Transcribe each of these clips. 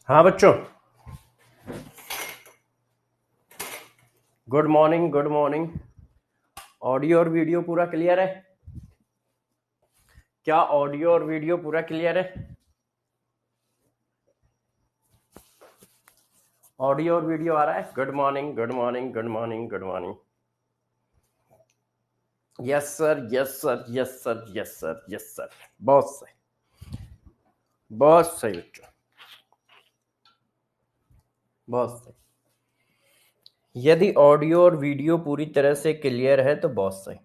हाँ बच्चों, good morning good morning. Audio और वीडियो पूरा क्लियर है? क्या ऑडियो और वीडियो पूरा क्लियर है? ऑडियो और वीडियो आ रहा है? Good morning good morning good morning good morning. Yes sir yes sir yes sir yes sir yes sir. बहुत सही, बहुत सही बच्चों, बहुत सही। यदि ऑडियो और वीडियो पूरी तरह से क्लियर है तो बहुत सही।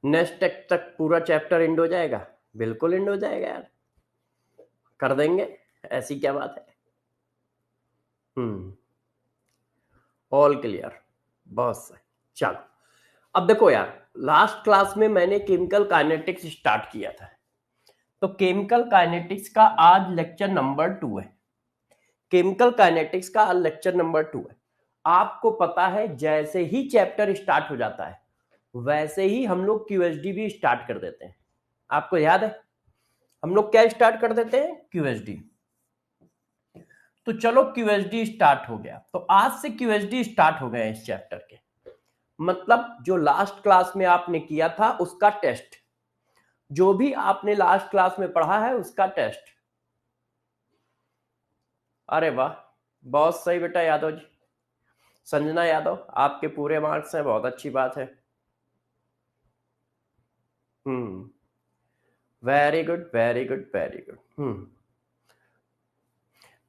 नेक्स्ट तक पूरा चैप्टर एंड हो जाएगा? बिल्कुल एंड हो जाएगा यार, कर देंगे, ऐसी क्या बात है। ऑल क्लियर, बहुत सही। चलो, अब देखो यार, लास्ट क्लास में मैंने केमिकल काइनेटिक्स स्टार्ट किया था, तो केमिकल काइनेटिक्स का आज लेक्चर नंबर 2 है। केमिकल काइनेटिक्स का आज लेक्चर नंबर 2 है। आपको पता है, जैसे ही चैप्टर स्टार्ट हो जाता है वैसे ही हम लोग क्यूएसडी भी स्टार्ट कर देते हैं। आपको याद है हम लोग क्या स्टार्ट कर देते हैं? क्यूएसडी। तो चलो, क्यूएसडी स्टार्ट हो गया, तो आज से क्यूएसडी स्टार्ट हो गए इस चैप्टर के। मतलब जो लास्ट क्लास में आपने किया था उसका टेस्ट, जो भी आपने लास्ट क्लास में पढ़ा है उसका टेस्ट। अरे वाह, बहुत सही बेटा यादव जी। संजना यादव, आपके पूरे मार्क्स हैं, बहुत अच्छी बात है। Very good very good very good.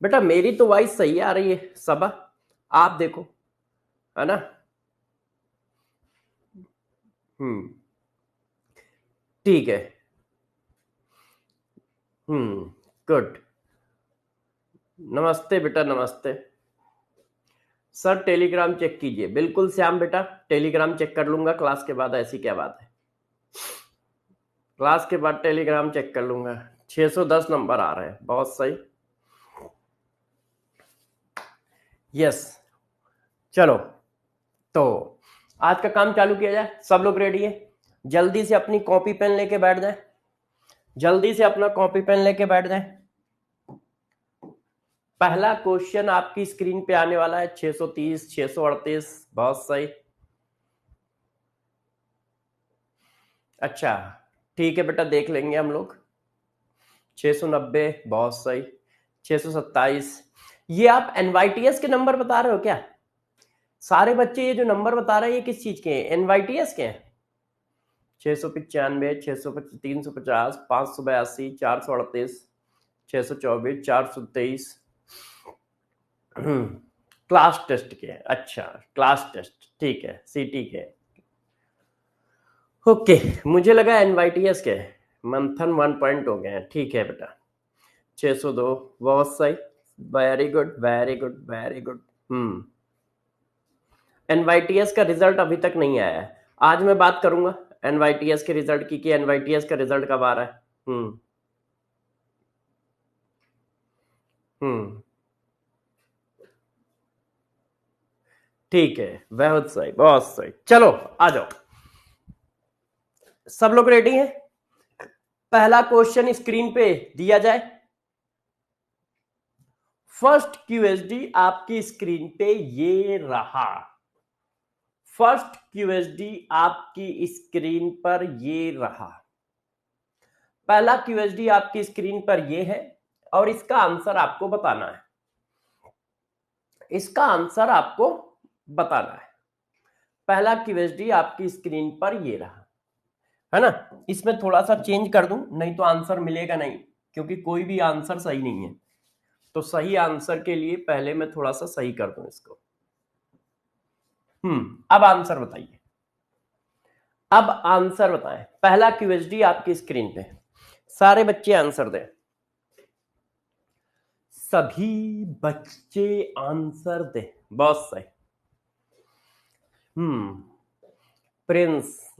बेटा मेरी तो वॉइस सही आ रही है सबा, आप देखो, है ना? ठीक है। गुड। नमस्ते बेटा, नमस्ते। सर टेलीग्राम चेक कीजिए। बिल्कुल श्याम बेटा, टेलीग्राम चेक कर लूंगा क्लास के बाद, ऐसी क्या बात है। क्लास के बाद टेलीग्राम चेक कर लूंगा। 610 नंबर आ रहे हैं, बहुत सही। यस, चलो तो आज का काम चालू किया जाए। सब लोग रेडी है? जल्दी से अपनी कॉपी पेन लेके बैठ जाए, जल्दी से अपना कॉपी पेन लेके बैठ जाए। पहला क्वेश्चन आपकी स्क्रीन पे आने वाला है 630 638। बहुत सही। अच्छा ठीक है बेटा, देख लेंगे हम लोग। 690, बहुत सही। 627। ये आप एनवाईटीएस के नंबर बता रहे हो क्या? सारे बच्चे ये जो नंबर बता रहे हैं ये किस चीज के हैं? एनवाईटीएस के हैं। 695, 350, 582, 438, 624, 423। क्लास टेस्ट के हैं। अच्छा, क्लास टेस्ट, ठीक है, सीटी के। ओके, मुझे लगा एनवाईटीएस के। मंथन 1 पॉइंट हो गए हैं, ठीक है बेटा। 602, बहुत सही। Very good very good very good. NYTS का रिजल्ट अभी तक नहीं आया है। आज मैं बात करूंगा एनवाईटीएस के रिजल्ट की, कि एनवाईटीएस का रिजल्ट कब आ रहा है। ठीक है, बहुत सही बहुत सही। चलो आ जाओ, सब लोग रेडी हैं? पहला क्वेश्चन स्क्रीन पे दिया जाए। फर्स्ट क्यूएसडी आपकी स्क्रीन पे ये रहा। फर्स्ट क्यूएसडी आपकी स्क्रीन पर ये रहा। पहला क्यूएसडी आपकी स्क्रीन पर ये है और इसका आंसर आपको बताना है। इसका आंसर आपको बताना है। पहला क्यूएसडी आपकी स्क्रीन पर ये रहा, है ना? इसमें थोड़ा सा चेंज कर दूं, नहीं तो आंसर मिलेगा नहीं, क्योंकि कोई भी आंसर सही नहीं है। तो सही आंसर के लिए पहले मैं थोड़ा सा सही कर दूं इसको। अब आंसर बताइए, अब आंसर बताएं। पहला क्यूएसडी आपकी स्क्रीन पे, सारे बच्चे आंसर दें। सभी बच्चे आंसर दें, बहुत सही। प्रिंस,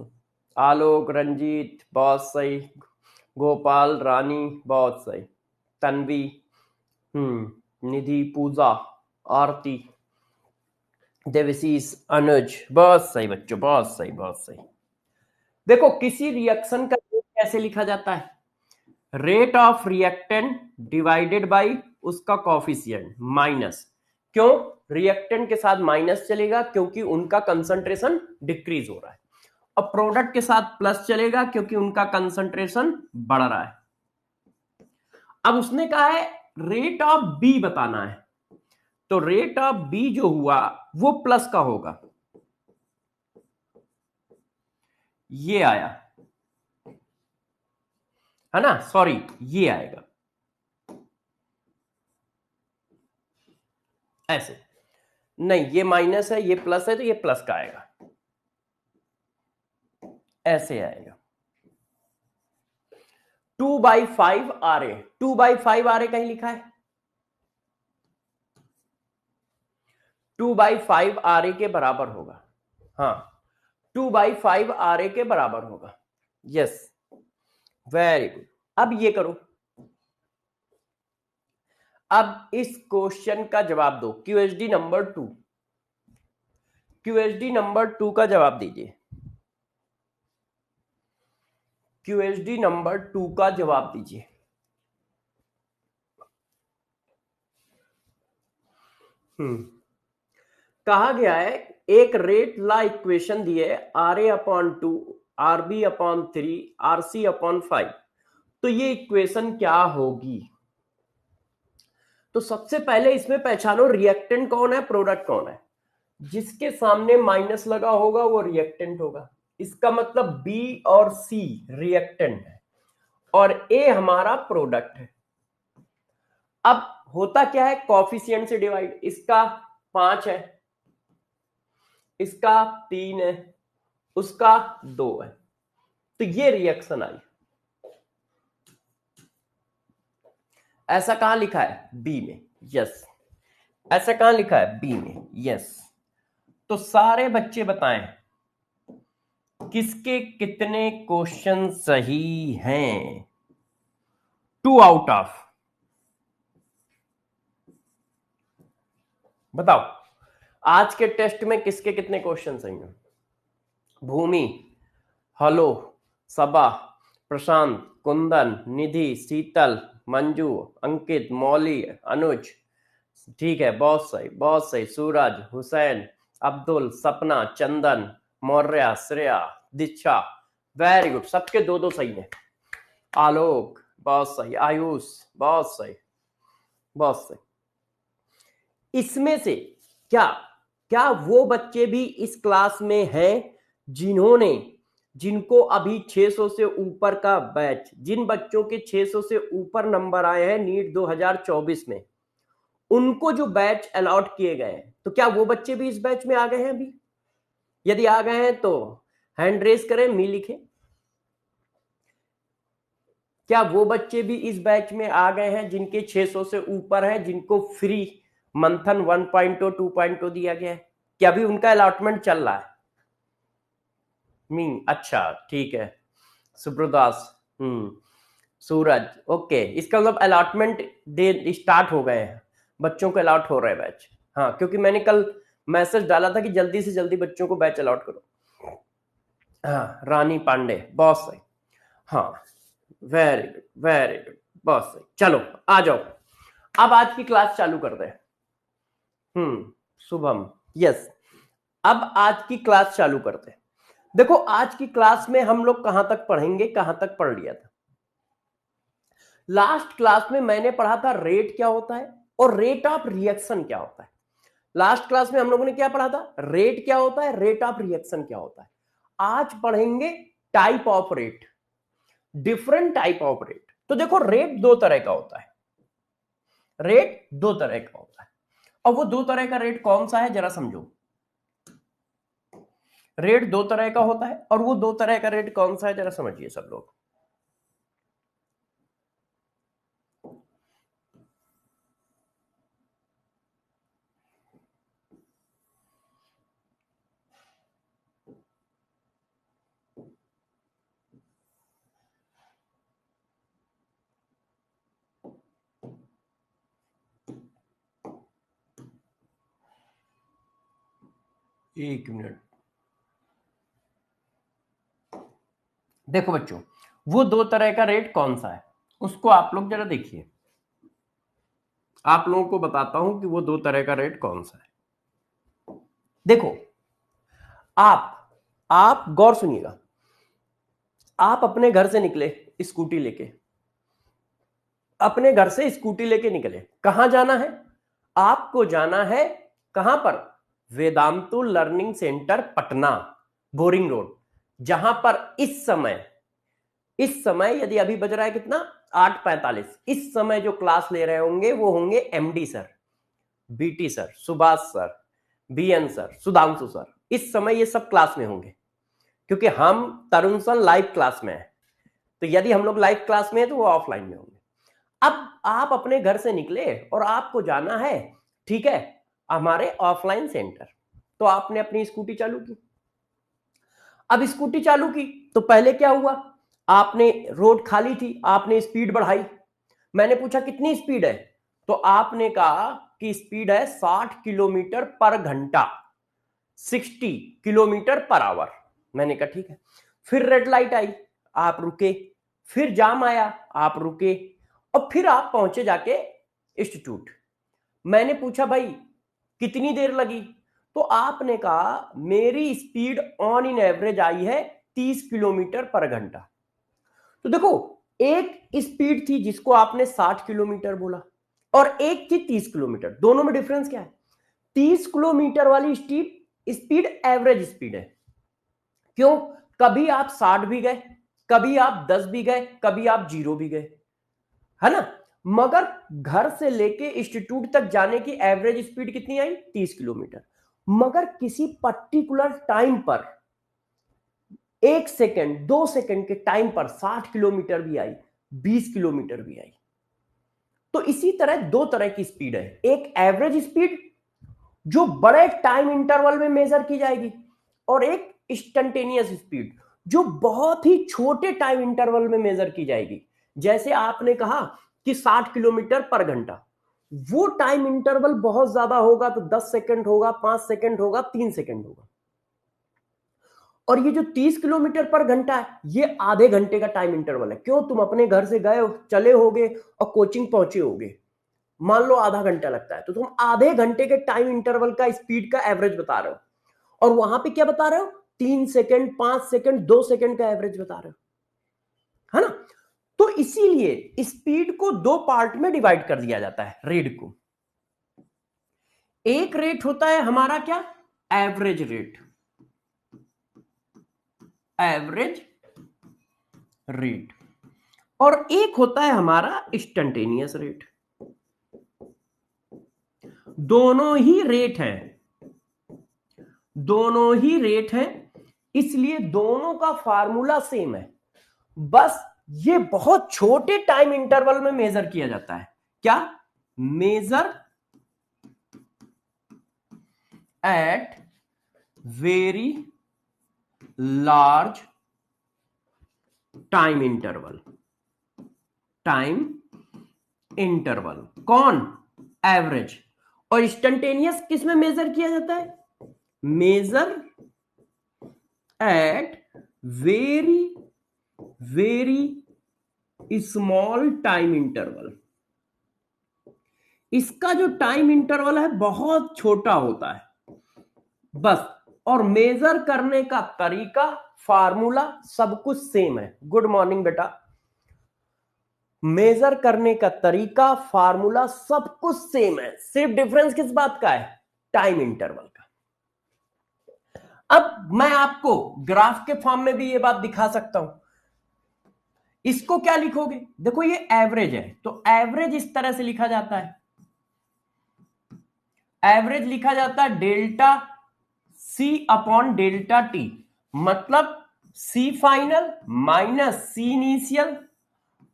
आलोक, रंजीत, बहुत सही। गोपाल, रानी, बहुत सही। तन्वी, निधि, पूजा, आरती, देवशीष, अनुज, बहुत सही बच्चों, बहुत सही, बहुत सही। देखो किसी रिएक्शन का रेट कैसे लिखा जाता है? Rate of reactant divided by उसका कॉफिशिएंट माइनस। क्यों रिएक्टेंट के साथ माइनस चलेगा? क्योंकि उनका कंसंट्रेशन डिक्रीज हो रहा है। और प्रोडक्ट के साथ प्लस चलेगा क्योंकि उनका कंसंट्रेशन बढ़ रहा है। अब उसने कहा है रेट ऑफ बी बताना है, तो रेट ऑफ बी जो हुआ वो प्लस का होगा, ये आया है ना, सॉरी ये आएगा ऐसे, नहीं ये माइनस है ये प्लस है तो ये प्लस का आएगा, ऐसे आएगा। 2/5 आर ए, 2/5 आर ए कहीं लिखा है? 2/5 आर ए के बराबर होगा, हाँ 2/5 आर ए के बराबर होगा। Yes, very good. अब ये करो, अब इस क्वेश्चन का जवाब दो, क्यूएसडी नंबर 2, क्यूएसडी नंबर 2 का जवाब दीजिए, क्यूएसडी नंबर 2 का जवाब दीजिए। कहा गया है एक रेट ला इक्वेशन दी है R A upon 2, R B upon 3, R C upon 5, तो ये इक्वेशन क्या होगी? तो सबसे पहले इसमें पहचानो रिएक्टेंट कौन है, प्रोडक्ट कौन है। जिसके सामने माइनस लगा होगा वो रिएक्टेंट होगा, इसका मतलब बी और सी रिएक्टेंट है और ए हमारा प्रोडक्ट है। अब होता क्या है, कॉफिशिएंट से डिवाइड, इसका 5 है, इसका 3 है, उसका 2 है, तो ये रिएक्शन आई। ऐसा कहां लिखा है? बी में, यस। ऐसा कहां लिखा है? बी में, यस। तो सारे बच्चे बताएं किसके कितने क्वेश्चन सही हैं? 2 आउट ऑफ, बताओ आज के टेस्ट में किसके कितने क्वेश्चन सही हैं? भूमि, हलो, सबा, प्रशांत, कुंदन, निधि, शीतल, मंजू, अंकित, मौली, अनुज, ठीक है बहुत सही, बहुत सही। सूरज, हुसैन, अब्दुल, सपना, चंदन, मौर्य, श्रेया, दीक्षा, वेरी गुड, सबके दो दो सही है। आलोक बहुत सही, आयुष बहुत सही, बहुत सही। इसमें से क्या क्या वो बच्चे भी इस क्लास में हैं जिन्होंने, जिनको अभी 600 से ऊपर का बैच, जिन बच्चों के 600 से ऊपर नंबर आए हैं नीट 2024 में, उनको जो बैच अलॉट किए गए हैं, तो क्या वो बच्चे भी इस बैच में आ गए हैं अभी? यदि आ गए हैं तो हैंड रेस करें, मी लिखें। क्या वो बच्चे भी इस बैच में आ गए हैं जिनके 600 से ऊपर है, जिनको फ्री मंथन 1.0 2.0 दिया गया है? क्या अभी उनका अलॉटमेंट चल रहा है? मी, अच्छा ठीक है। सुब्रदास, सूरज, ओके, इसका मतलब अलॉटमेंट दे स्टार्ट हो गए हैं, बच्चों को अलॉट हो रहा है बैच। हाँ क्योंकि मैंने कल मैसेज डाला था कि जल्दी से जल्दी बच्चों को बैच अलॉट करो। हाँ रानी पांडे बहुत सही, हाँ वेरी गुड, वेरी गुड, बहुत सही। चलो आ जाओ, अब आज की क्लास चालू कर दे। शुभम, यस, अब आज की क्लास चालू करते हैं। देखो आज की क्लास में हम लोग कहां तक पढ़ेंगे, कहां तक पढ़ लिया था? लास्ट क्लास में मैंने पढ़ा था रेट क्या होता है और रेट ऑफ रिएक्शन क्या होता है। लास्ट क्लास में हम लोगों ने क्या पढ़ा था? रेट क्या होता है, रेट ऑफ रिएक्शन क्या होता है। आज पढ़ेंगे type of rate, different type of rate. तो देखो रेट दो तरह का होता है, रेट दो तरह का होता है, और वो दो तरह का रेट कौन सा है जरा समझो। रेट दो तरह का होता है और वो दो तरह का रेट कौन सा है जरा समझिए सब लोग। एक मिनट, देखो बच्चों, वो दो तरह का रेट कौन सा है उसको आप लोग जरा देखिए। आप लोगों को बताता हूं कि वो दो तरह का रेट कौन सा है। देखो, आप गौर सुनिएगा। आप अपने घर से निकले स्कूटी लेके, अपने घर से स्कूटी लेके निकले, कहां जाना है? आपको जाना है कहां पर? Vedantu learning centre Patna, boring road, जहां पर इस समय यदि अभी बज रहा है कितना, 8:45, इस समय जो क्लास ले रहे होंगे वो होंगे MD sir, BT sir, Subhash sir, BN sir, Sudhanshu sir. इस समय ये सब क्लास में होंगे, क्योंकि हम तरुण सर लाइव क्लास में है। तो यदि हम लोग लाइव क्लास में है तो वो ऑफलाइन में होंगे। अब आप अपने घर से निकले और आपको जाना है, ठीक है, हमारे ऑफलाइन सेंटर। तो आपने अपनी स्कूटी चालू की। अब स्कूटी चालू की तो पहले क्या हुआ, आपने, रोड खाली थी, आपने स्पीड बढ़ाई। मैंने पूछा कितनी स्पीड है, तो आपने कहा कि स्पीड है 60 किलोमीटर पर घंटा, 60 किलोमीटर पर आवर। मैंने कहा ठीक है। फिर रेड लाइट आई, आप रुके, फिर जाम आया, आप रुके, और फिर आप पहुंचे जाके इंस्टीट्यूट। मैंने पूछा भाई कितनी देर लगी, तो आपने कहा मेरी स्पीड ऑन इन एवरेज आई है 30 किलोमीटर पर घंटा। तो देखो, एक स्पीड थी जिसको आपने 60 किलोमीटर बोला और एक थी 30 किलोमीटर, दोनों में डिफरेंस क्या है? 30 किलोमीटर वाली स्पीड एवरेज स्पीड है। क्यों? कभी आप 60 भी गए, कभी आप 10 भी गए, कभी आप 0 भी गए, है ना? मगर घर से लेके इंस्टीट्यूट तक जाने की एवरेज स्पीड कितनी आई? 30 किलोमीटर। मगर किसी पर्टिकुलर टाइम पर, 1 सेकंड 2 सेकंड के टाइम पर 60 किलोमीटर भी आई, 20 किलोमीटर भी आई। तो इसी तरह दो तरह की स्पीड है, एक एवरेज स्पीड जो बड़े टाइम इंटरवल में मेजर की जाएगी, और एक इंस्टेंटेनियस स्पीड जो बहुत ही छोटे टाइम इंटरवल में मेजर की जाएगी। जैसे आपने कहा कि 60 किलोमीटर पर घंटा, वो टाइम इंटरवल बहुत ज्यादा होगा तो 10 सेकंड होगा, 5 सेकंड होगा, 3 सेकंड होगा। और ये जो 30 किलोमीटर पर घंटा है, ये आधे घंटे का टाइम इंटरवल है। क्यों? तुम अपने घर से गए, चले होगे और कोचिंग पहुंचे होगे, मान लो आधा घंटा लगता है, तो तुम आधे घंटे के टाइम इंटरवल का स्पीड का एवरेज बता रहे हो, और वहां पे क्या बता रहे हो? 3 सेकंड, 5 सेकंड, 2 सेकंड का एवरेज बता रहे हो, है ना? तो इसीलिए स्पीड को दो पार्ट में डिवाइड कर दिया जाता है रेट को। एक रेट होता है हमारा क्या? एवरेज रेट, एवरेज रेट, और एक होता है हमारा इंस्टेंटेनियस रेट। दोनों ही रेट हैं, दोनों ही रेट हैं, इसलिए दोनों का फार्मूला सेम है। बस ये बहुत छोटे टाइम इंटरवल में मेजर किया जाता है। क्या? Measure at very large time interval, time interval कौन? एवरेज। और इंस्टेंटेनियस किस में मेजर किया जाता है? Measure at very very small time interval. इसका जो टाइम इंटरवल है बहुत छोटा होता है बस, और मेजर करने का तरीका, फार्मूला सब कुछ सेम है। गुड मॉर्निंग बेटा। मेजर करने का तरीका, फार्मूला सब कुछ सेम है, सिर्फ डिफरेंस किस बात का है? टाइम इंटरवल का। अब मैं आपको ग्राफ के फॉर्म में भी ये बात दिखा सकता हूं। इसको क्या लिखोगे? देखो ये एवरेज है, तो एवरेज इस तरह से लिखा जाता है, एवरेज लिखा जाता है delta C upon delta T, मतलब C final minus C initial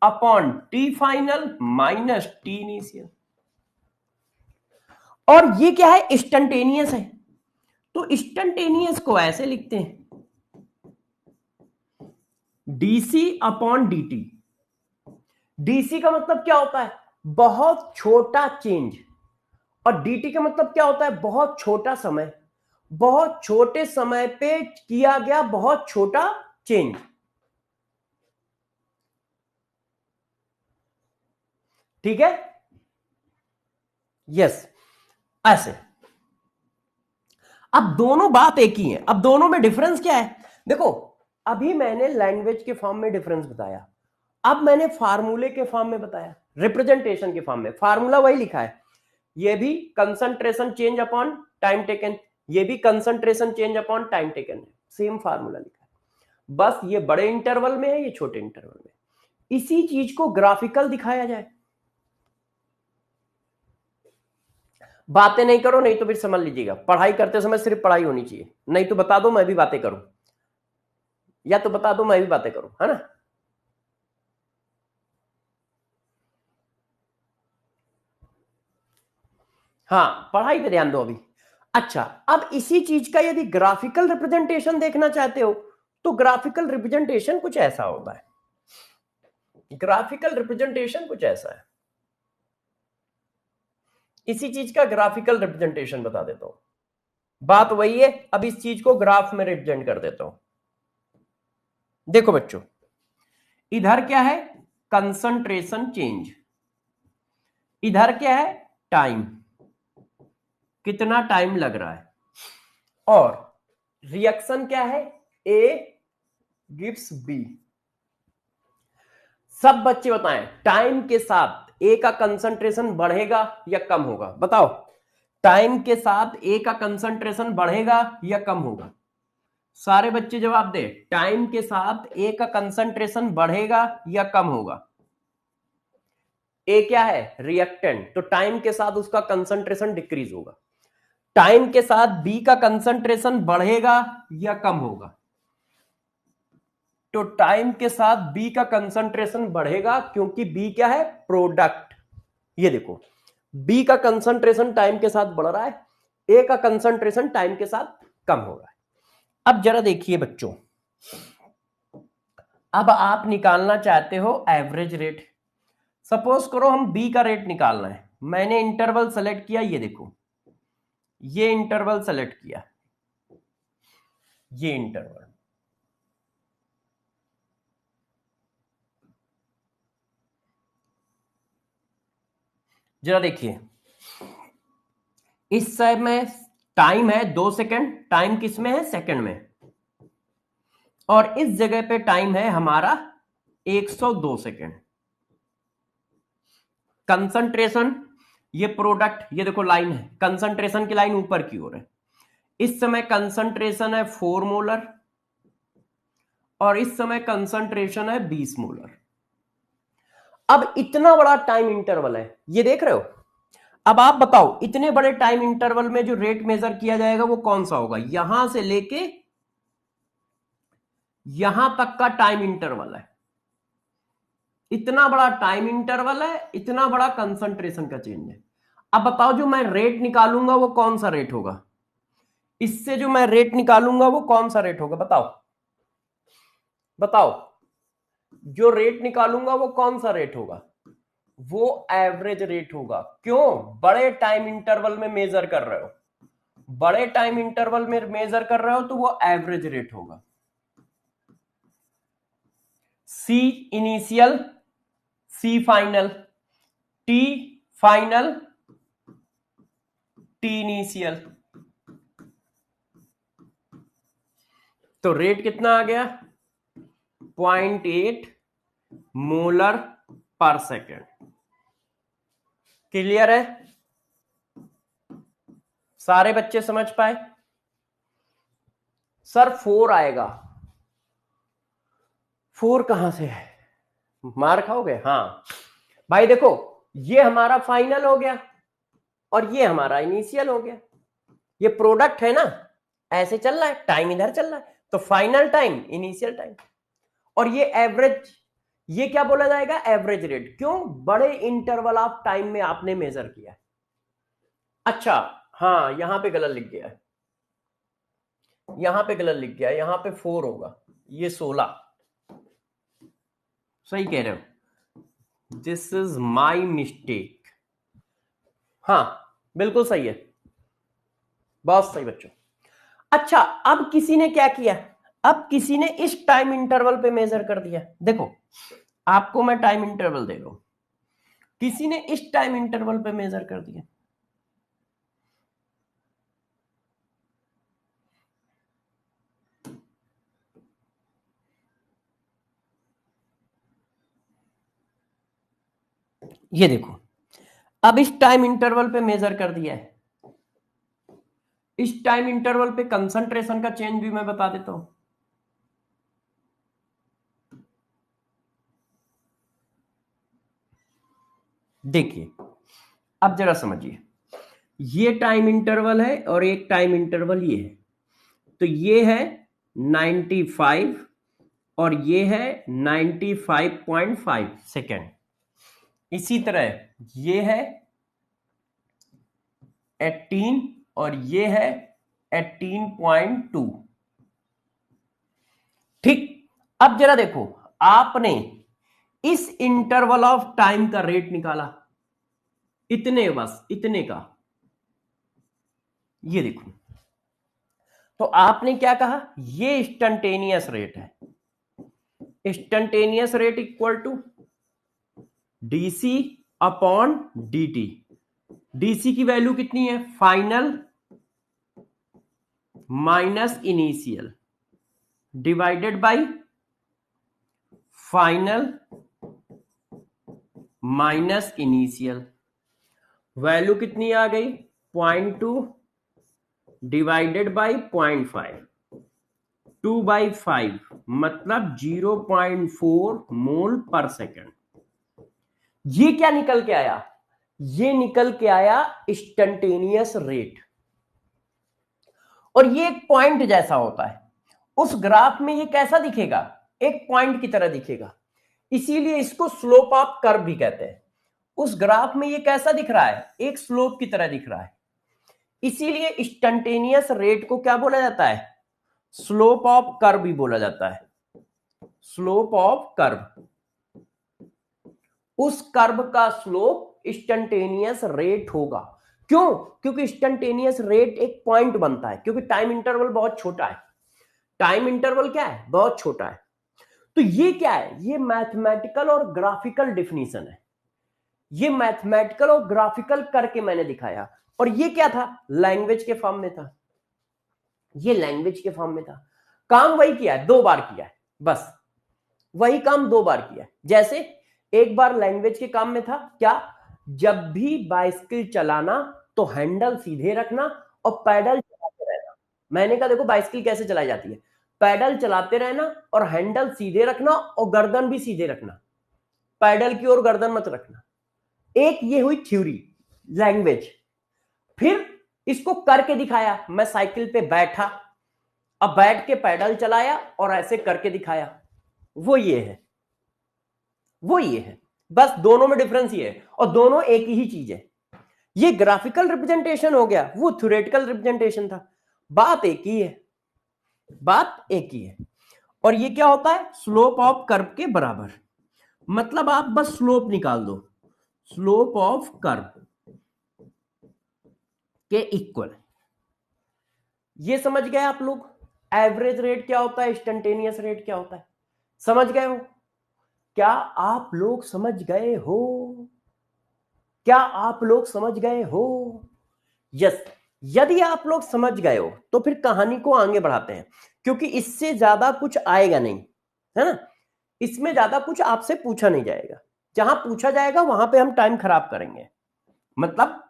upon T final minus T initial. और ये क्या है? इंस्टेंटेनियस है, तो इंस्टेंटेनियस को ऐसे लिखते हैं डीसी अपॉन डीटी। डीसी का मतलब क्या होता है? बहुत छोटा चेंज, और डीटी का मतलब क्या होता है? बहुत छोटा समय। बहुत छोटे समय पे किया गया बहुत छोटा चेंज। ठीक है, यस, ऐसे। अब दोनों बात एक ही है, अब दोनों में डिफरेंस क्या है? देखो, अभी मैंने लैंग्वेज के फॉर्म में डिफरेंस बताया, अब मैंने फार्मूले के फॉर्म में बताया, रिप्रेजेंटेशन के फॉर्म में। फार्मूला वही लिखा है, ये भी concentration change upon time taken, ये भी concentration change upon time taken है, सेम फार्मूला लिखा है, बस ये बड़े इंटरवल में है, ये छोटे इंटरवल में। इसी चीज को ग्राफिकल दिखाया जाए। बातें नहीं करो, नहीं तो फिर समझ लीजिएगा, पढ़ाई करते समय सिर्फ पढ़ाई होनी चाहिए, नहीं तो बता दो मैं भी बातें करूं, या तो बता दो मैं भी बातें करूं, है ना? हाँ, पढ़ाई पे ध्यान दो अभी। अच्छा, अब इसी चीज का यदि ग्राफिकल रिप्रेजेंटेशन देखना चाहते हो तो ग्राफिकल रिप्रेजेंटेशन कुछ ऐसा होता है। ग्राफिकल रिप्रेजेंटेशन कुछ ऐसा है, इसी चीज का ग्राफिकल रिप्रेजेंटेशन बता देता हूं। बात वही है, अब इस चीज को ग्राफ में रिप्रेजेंट कर देता हूं। देखो बच्चों, इधर क्या है? कंसंट्रेशन चेंज, इधर क्या है? टाइम, कितना टाइम लग रहा है, और रिएक्शन क्या है? A gives B. सब बच्चे बताएं, टाइम के साथ ए का कंसंट्रेशन बढ़ेगा या कम होगा? बताओ, टाइम के साथ ए का कंसंट्रेशन बढ़ेगा या कम होगा? सारे बच्चे जवाब दे, टाइम के साथ ए का कंसंट्रेशन बढ़ेगा या कम होगा? ए क्या है? रिएक्टेंट, तो टाइम के साथ उसका कंसंट्रेशन डिक्रीज होगा। टाइम के साथ बी का कंसंट्रेशन बढ़ेगा या कम होगा? तो टाइम के साथ बी का कंसंट्रेशन बढ़ेगा, क्योंकि बी क्या है? प्रोडक्ट। ये देखो, बी का कंसंट्रेशन टाइम के साथ बढ़ रहा है, ए का कंसंट्रेशन टाइम के साथ कम हो रहा है। अब जरा देखिए बच्चों, अब आप निकालना चाहते हो एवरेज रेट। सपोज करो हम बी का रेट निकालना है, मैंने इंटरवल सेलेक्ट किया, ये देखो, ये इंटरवल सेलेक्ट किया, ये इंटरवल, जरा देखिए, इस समय टाइम है 2 सेकंड, टाइम किस में है? सेकंड में, और इस जगह पे टाइम है हमारा 102 सेकंड। कंसंट्रेशन, ये प्रोडक्ट, ये देखो लाइन है, कंसंट्रेशन की लाइन ऊपर की ओर है। इस समय कंसंट्रेशन है 4 मोलर, और इस समय कंसंट्रेशन है 20 मोलर। अब इतना बड़ा टाइम इंटरवल है, ये देख रहे हो? अब आप बताओ, इतने बड़े टाइम इंटरवल में जो रेट मेजर किया जाएगा वो कौन सा होगा? यहां से लेके यहां तक का टाइम इंटरवल है, इतना बड़ा टाइम इंटरवल है, इतना बड़ा कंसंट्रेशन का चेंज है। अब बताओ, जो मैं रेट निकालूंगा वो कौन सा रेट होगा? इससे जो मैं रेट निकालूंगा वो कौन सा रेट होगा? बताओ, बताओ, जो रेट निकालूंगा वो कौन सा रेट होगा? वो एवरेज रेट होगा। क्यों? बड़े टाइम इंटरवल में मेजर कर रहे हो, बड़े टाइम इंटरवल में मेजर कर रहे हो तो वो एवरेज रेट होगा। C initial, C final, T final, T initial. तो रेट कितना आ गया? 0.8 मोलर पर सेकेंड। क्लियर है? सारे बच्चे समझ पाए? सर 4 आएगा, 4 कहां से है? मार खाओगे? हाँ भाई, देखो, ये हमारा फाइनल हो गया और ये हमारा इनिशियल हो गया, ये प्रोडक्ट है ना, ऐसे चल रहा है, टाइम इधर चल रहा है, तो फाइनल टाइम, इनिशियल टाइम, और ये एवरेज, ये क्या बोला जाएगा? Average rate. क्यों? बड़े इंटरवल ऑफ टाइम में आपने मेजर किया है। अच्छा, हाँ, यहां पे गलत लिख गया है, यहां पे गलत लिख गया है, यहां पे 4 होगा, ये 16। सही कह रहे हो, दिस इज माई मिस्टेक। हाँ, बिल्कुल सही है, बहुत सही बच्चों। अच्छा, अब किसी ने क्या किया, अब किसी ने इस टाइम इंटरवल पे मेजर कर दिया। देखो आपको मैं टाइम इंटरवल दे रहा हूं, किसी ने इस टाइम इंटरवल पे मेजर कर दिया। ये देखो, अब इस टाइम इंटरवल पे मेजर कर दिया है। इस टाइम इंटरवल पे कंसंट्रेशन का चेंज भी मैं बता देता हूं। देखिए अब जरा समझिए, ये टाइम इंटरवल है और एक टाइम इंटरवल ये है, तो ये है 95 और ये है 95.5 सेकेंड। इसी तरह ये है 18 और ये है 18.2। ठीक, अब जरा देखो, आपने इस इंटरवल ऑफ टाइम का रेट निकाला, इतने, बस इतने का, ये देखो, तो आपने क्या कहा, ये इंस्टंटेनियस रेट है। Instantaneous rate equal to DC upon DT. DC की वैल्यू कितनी है, final minus initial divided by final minus initial. Value कितनी आ गई, 0.2 डिवाइडेड बाय 0.5, 2/5 मतलब 0.4 मोल पर सेकेंड। ये क्या निकल के आया, ये निकल के आया इंस्टंटेनियस रेट। और ये एक पॉइंट जैसा होता है, उस ग्राफ में ये कैसा दिखेगा, एक पॉइंट की तरह दिखेगा, इसीलिए इसको स्लोप ऑफ कर्व भी कहते हैं। उस ग्राफ में ये कैसा दिख रहा है, एक स्लोप की तरह दिख रहा है, इसीलिए इंस्टंटेनियस रेट को क्या बोला जाता है, स्लोप ऑफ कर्व भी बोला जाता है। स्लोप ऑफ कर्व, उस कर्व का स्लोप इंस्टंटेनियस रेट होगा। क्यों, क्योंकि इंस्टंटेनियस रेट एक पॉइंट बनता है, क्योंकि टाइम इंटरवल बहुत छोटा है। टाइम इंटरवल क्या है, बहुत छोटा है। तो ये क्या है, ये मैथमेटिकल और ग्राफिकल डिफिनीशन है। ये मैथमेटिकल और ग्राफिकल करके मैंने दिखाया। और ये क्या था, लैंग्वेज के फॉर्म में था, ये लैंग्वेज के फॉर्म में था। काम वही किया है, 2 बार किया है, बस वही काम 2 बार किया है। जैसे एक बार लैंग्वेज के काम में था क्या, जब भी बाइसिकल चलाना तो हैंडल सीधे रखना और पैडल चलाते रहना। मैंने कहा देखो बाइसिकल कैसे चलाई जाती है, पैडल चलाते रहना और हैंडल सीधे रखना और गर्दन भी सीधे रखना, पैडल की ओर गर्दन मत रखना। एक ये हुई थ्योरी, लैंग्वेज। फिर इसको करके दिखाया, मैं साइकिल पे बैठा, अब बैठ के पैडल चलाया और ऐसे करके दिखाया, वो ये है, वो ये है। बस दोनों में डिफरेंस ये है, और दोनों एक ही चीज है। ये ग्राफिकल रिप्रेजेंटेशन हो गया, वो थ्योरेटिकल रिप्रेजेंटेशन था। बात एक ही है, बात एक ही है। और ये क्या होता है, स्लोप ऑफ कर्व के बराबर। मतलब आप बस स्लोप निकाल दो, स्लोप ऑफ कर्व के इक्वल। ये समझ गए आप लोग, एवरेज रेट क्या होता है, इंस्टंटेनियस रेट क्या होता है, समझ गए हो? क्या आप लोग समझ गए हो, क्या आप लोग समझ गए हो? यस, यदि आप लोग समझ गए हो तो फिर कहानी को आगे बढ़ाते हैं, क्योंकि इससे ज्यादा कुछ आएगा नहीं, है ना। इसमें ज्यादा कुछ आपसे पूछा नहीं जाएगा, जहां पूछा जाएगा वहां पे हम टाइम खराब करेंगे। मतलब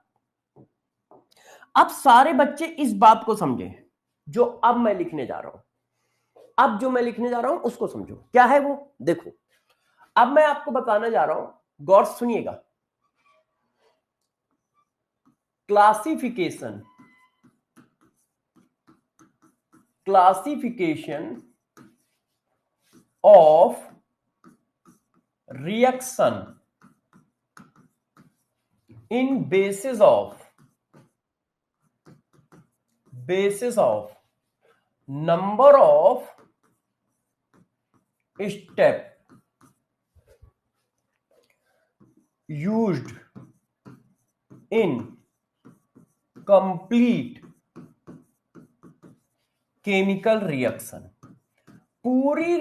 अब सारे बच्चे इस बात को समझे जो अब मैं लिखने जा रहा हूं, अब जो मैं लिखने जा रहा हूं उसको समझो, क्या है वो। देखो अब मैं आपको बताने जा रहा हूं, गौर से सुनिएगा। Classification, classification of reaction in basis of number of step used in complete chemical reaction, पूरी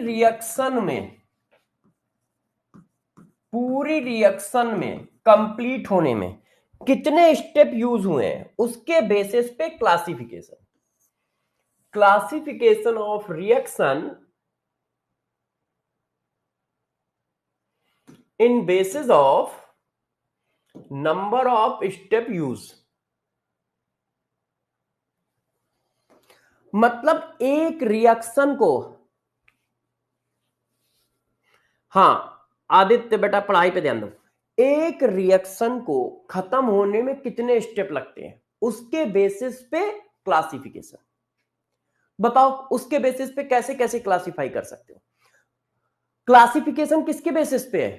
रिएक्शन में कंप्लीट होने में कितने स्टेप यूज हुए हैं उसके बेसिस पे classification of reaction in basis of number of step use. मतलब एक रिएक्शन को, हाँ आदित्य बेटा पढ़ाई पे ध्यान दो, एक रिएक्शन को खत्म होने में कितने स्टेप लगते हैं उसके बेसिस पे क्लासिफिकेशन। बताओ उसके बेसिस पे कैसे कैसे क्लासिफाई कर सकते हो। क्लासिफिकेशन किसके बेसिस पे है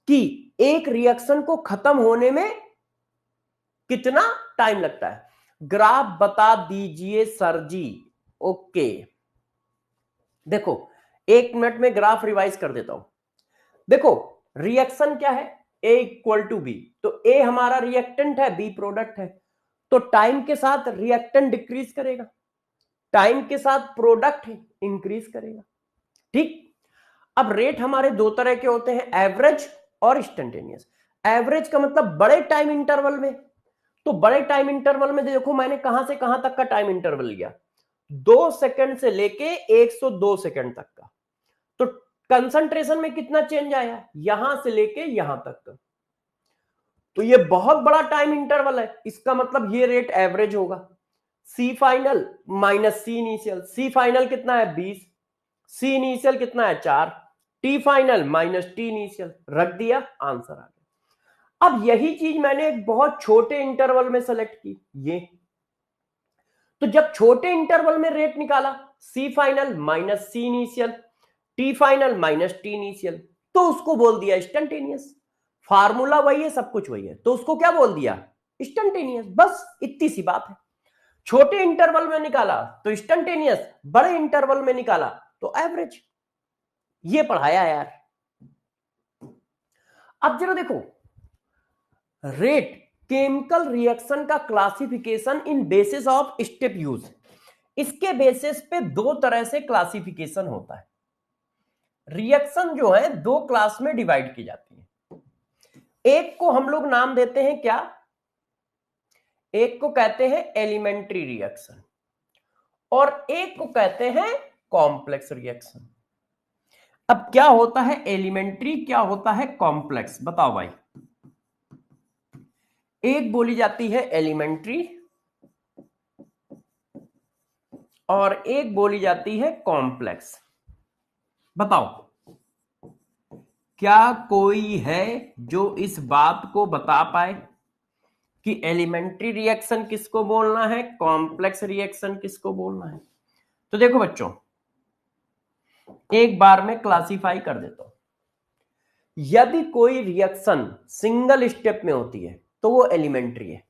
कि एक रिएक्शन को खत्म होने में कितना टाइम लगता है। ग्राफ बता दीजिए सर जी। ओके देखो 1 मिनट में ग्राफ रिवाइज कर देता हूं। देखो रिएक्शन क्या है, A इक्वल टू बी, तो A हमारा रिएक्टेंट है, B प्रोडक्ट है, तो टाइम के साथ रिएक्टेंट डिक्रीज करेगा, टाइम के साथ प्रोडक्ट इंक्रीज करेगा। ठीक, अब रेट हमारे दो तरह के होते हैं, एवरेज और इंस्टेंटेनियस। एवरेज का मतलब बड़े टाइम इंटरवल में, तो बड़े टाइम इंटरवल में देखो मैंने कहां से कहां तक का टाइम इंटरवल लिया, 2 सेकंड से लेके 102 सेकंड तक का। तो कंसंट्रेशन में कितना चेंज आया यहां से लेके यहां तक का, तो ये बहुत बड़ा टाइम इंटरवल है, इसका मतलब ये रेट एवरेज होगा। सी final minus C initial, C final कितना है 20, सी इनिशियल कितना है 4, T final minus T initial, रख दिया आंसर आ गया। अब यही चीज मैंने एक बहुत छोटे इंटरवल में सेलेक्ट की, ये तो जब छोटे इंटरवल में रेट निकाला C final minus C initial, T final minus T initial, तो उसको बोल दिया इंस्टेंटेनियस। फार्मूला वही है, सब कुछ वही है, तो उसको क्या बोल दिया इंस्टेंटेनियस। बस इतनी सी बात है। छोटे इंटरवल में निकाला तो इंस्टेंटेनियस, बड़े इंटरवल में निकाला तो एवरेज। ये पढ़ाया यार। अब जरा देखो रेट केमिकल रिएक्शन का classification in basis of step use. इसके बेसिस पे दो तरह से क्लासिफिकेशन होता है। रिएक्शन जो है दो क्लास में डिवाइड की जाती है। एक को हम लोग नाम देते हैं क्या, एक को कहते हैं एलिमेंट्री रिएक्शन और एक को कहते हैं कॉम्प्लेक्स रिएक्शन। अब क्या होता है एलिमेंट्री, क्या होता है कॉम्प्लेक्स, बताओ भाई। एक बोली जाती है एलिमेंट्री और एक बोली जाती है कॉम्प्लेक्स। बताओ क्या कोई है जो इस बात को बता पाए कि एलिमेंट्री रिएक्शन किसको बोलना है, कॉम्प्लेक्स रिएक्शन किसको बोलना है। तो देखो बच्चों एक बार में क्लासिफाई कर देता हूं। यदि कोई रिएक्शन सिंगल स्टेप में होती है तो वो एलिमेंट्री है।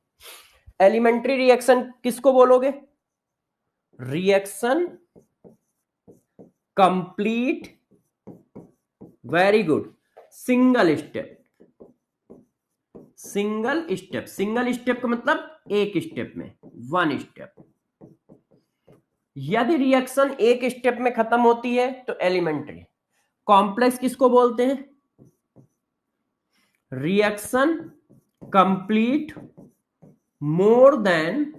एलिमेंट्री रिएक्शन किसको बोलोगे, reaction complete, very good, single step. Single step का मतलब एक स्टेप में, वन स्टेप। यदि रिएक्शन एक स्टेप में खत्म होती है तो एलिमेंट्री। कॉम्प्लेक्स किसको बोलते हैं, reaction complete more than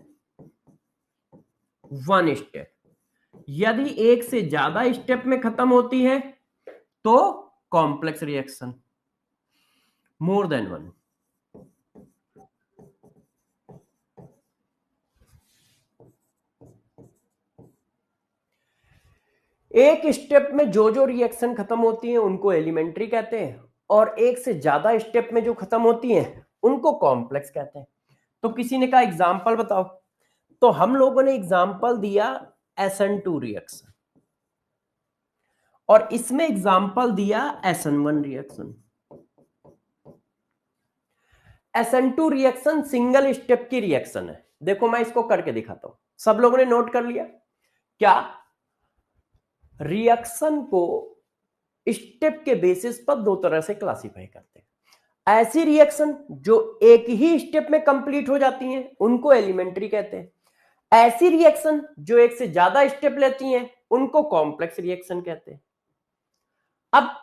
one step. यदि एक से ज्यादा स्टेप में खत्म होती है तो complex reaction, more than one. एक स्टेप में जो जो रिएक्शन खत्म होती है उनको एलिमेंट्री कहते हैं और एक से ज्यादा स्टेप में जो खत्म होती है उनको कॉम्प्लेक्स कहते हैं। तो किसी ने कहा एग्जांपल बताओ, तो हम लोगों ने एग्जांपल दिया SN2 रिएक्शन और इसमें एग्जांपल दिया SN1 reaction. SN2 reaction single step की रिएक्शन है। देखो मैं इसको करके दिखाता हूं, सब लोगों ने नोट कर लिया क्या। रिएक्शन को स्टेप के बेसिस पर दो तरह से क्लासिफाई करते हैं। ऐसी रिएक्शन जो एक ही स्टेप में कंप्लीट हो जाती हैं उनको एलिमेंट्री कहते हैं। ऐसी रिएक्शन जो एक से ज्यादा स्टेप लेती हैं उनको कॉम्प्लेक्स रिएक्शन कहते हैं। अब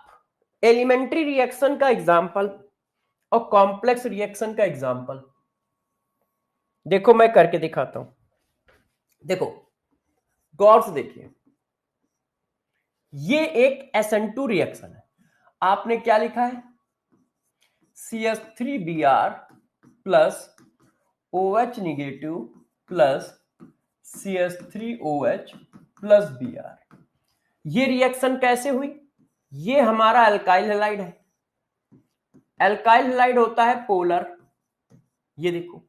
एलिमेंट्री रिएक्शन का एग्जांपल और कॉम्प्लेक्स रिएक्शन का एग्जांपल देखो मैं करके दिखाता हूं। देखो गौर से देखिए, ये एक SN2 रिएक्शन है। आपने क्या लिखा है, CH3Br plus OH negative plus CH3OH plus Br। ये रिएक्शन कैसे हुई, ये हमारा अल्काइल हैलाइड है। अल्काइल हैलाइड होता है पोलर, ये देखो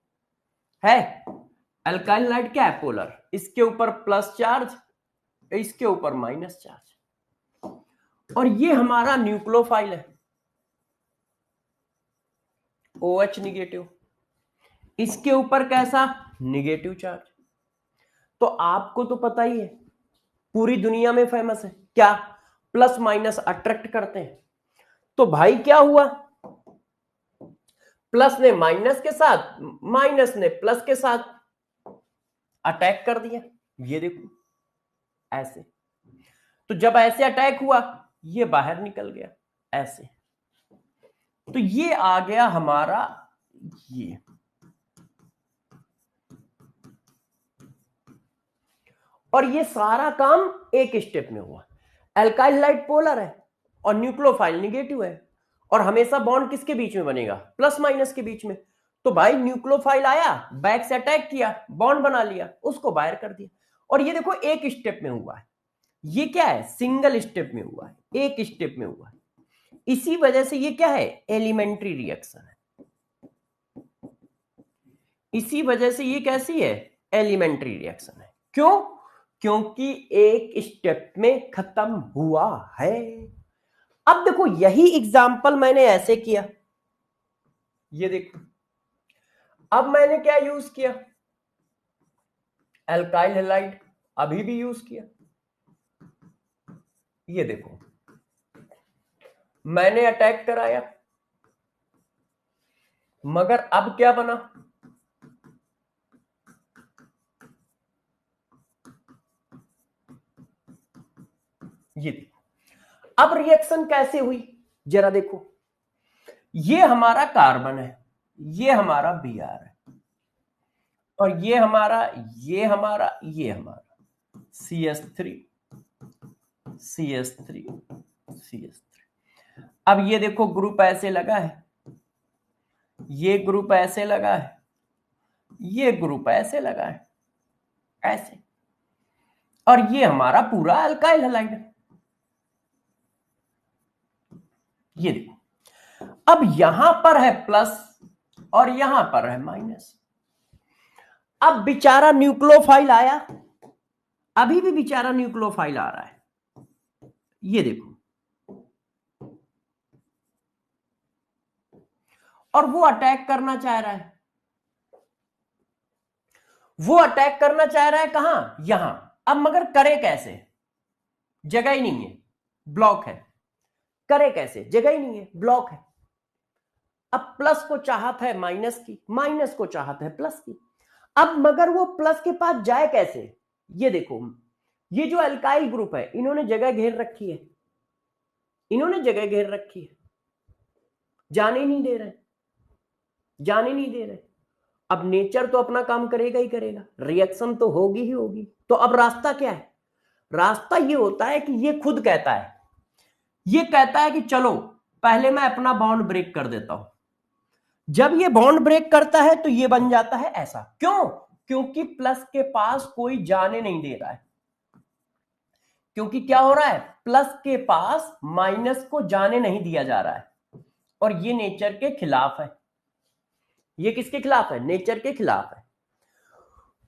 है अल्काइल हैलाइड क्या है, पोलर। इसके ऊपर प्लस चार्ज, इसके ऊपर माइनस चार्ज। और ये हमारा न्यूक्लियोफाइल है OH निगेटिव, इसके ऊपर कैसा, निगेटिव चार्ज। तो आपको तो पता ही है, पूरी दुनिया में फेमस है क्या, प्लस माइनस अट्रैक्ट करते हैं। तो भाई क्या हुआ, प्लस ने माइनस के साथ, माइनस ने प्लस के साथ अटैक कर दिया। ये देखो ऐसे, तो जब ऐसे अटैक हुआ ये बाहर निकल गया ऐसे, तो ये आ गया हमारा ये। और ये सारा काम एक स्टेप में हुआ। अल्काइल हैलाइड पोलर है और न्यूक्लियोफाइल निगेटिव है, और हमेशा बॉन्ड किसके बीच में बनेगा, प्लस माइनस के बीच में। तो भाई न्यूक्लियोफाइल आया, बैक से अटैक किया, बॉन्ड बना लिया, उसको बाहर कर दिया। और ये देखो एक स्टेप में हुआ है, ये क्या है, सिंगल स्टेप में हुआ है, एक स्टेप में हुआ है। इसी वजह से ये क्या है, एलिमेंट्री रिएक्शन है। इसी वजह से ये कैसी है, एलिमेंट्री रिएक्शन है। क्यों, क्योंकि एक स्टेप में खत्म हुआ है। अब देखो यही एग्जाम्पल मैंने ऐसे किया, ये देखो अब मैंने क्या यूज किया, अल्काइल हैलाइड अभी भी यूज किया। ये देखो मैंने अटैक कराया, मगर अब क्या बना, ये देखो। अब रिएक्शन कैसे हुई जरा देखो, ये हमारा कार्बन है, ये हमारा Br है, और ये हमारा ये हमारा CH3 CH3 CH3। अब ये देखो ग्रुप ऐसे लगा है, ये ग्रुप ऐसे लगा है, ये ग्रुप ऐसे लगा है ऐसे, और ये हमारा पूरा अल्काइल हैलाइड है। ये देखो अब यहां पर है प्लस और यहां पर है माइनस। अब बेचारा न्यूक्लियोफाइल आया, अभी भी बेचारा न्यूक्लियोफाइल आ रहा है, ये देखो, और वो अटैक करना चाह रहा है, वो अटैक करना चाह रहा है कहां, यहां। अब मगर करे कैसे, जगह ही नहीं है, ब्लॉक है, करे कैसे, जगह ही नहीं है, ब्लॉक है। अब प्लस को चाहत है माइनस की, माइनस को चाहत है प्लस की। अब मगर वो प्लस के पास जाए कैसे, ये देखो, ये जो अल्काइल ग्रुप है इन्होंने जगह घेर रखी है, इन्होंने जगह घेर रखी है, जाने नहीं दे रहे, जाने नहीं दे रहे। अब नेचर तो अपना काम करेगा ही करेगा, रिएक्शन तो होगी ही होगी। तो अब रास्ता क्या है, रास्ता ये होता है कि ये खुद कहता है, ये कहता है कि चलो पहले मैं अपना बॉन्ड ब्रेक कर देता हूं। जब ये बॉन्ड ब्रेक करता है तो ये बन जाता है ऐसा, क्यों, क्योंकि प्लस के पास कोई जाने नहीं दे रहा है। क्योंकि क्या हो रहा है, प्लस के पास माइनस को जाने नहीं दिया जा रहा है, और ये नेचर के खिलाफ है। ये किसके खिलाफ है, नेचर के खिलाफ है।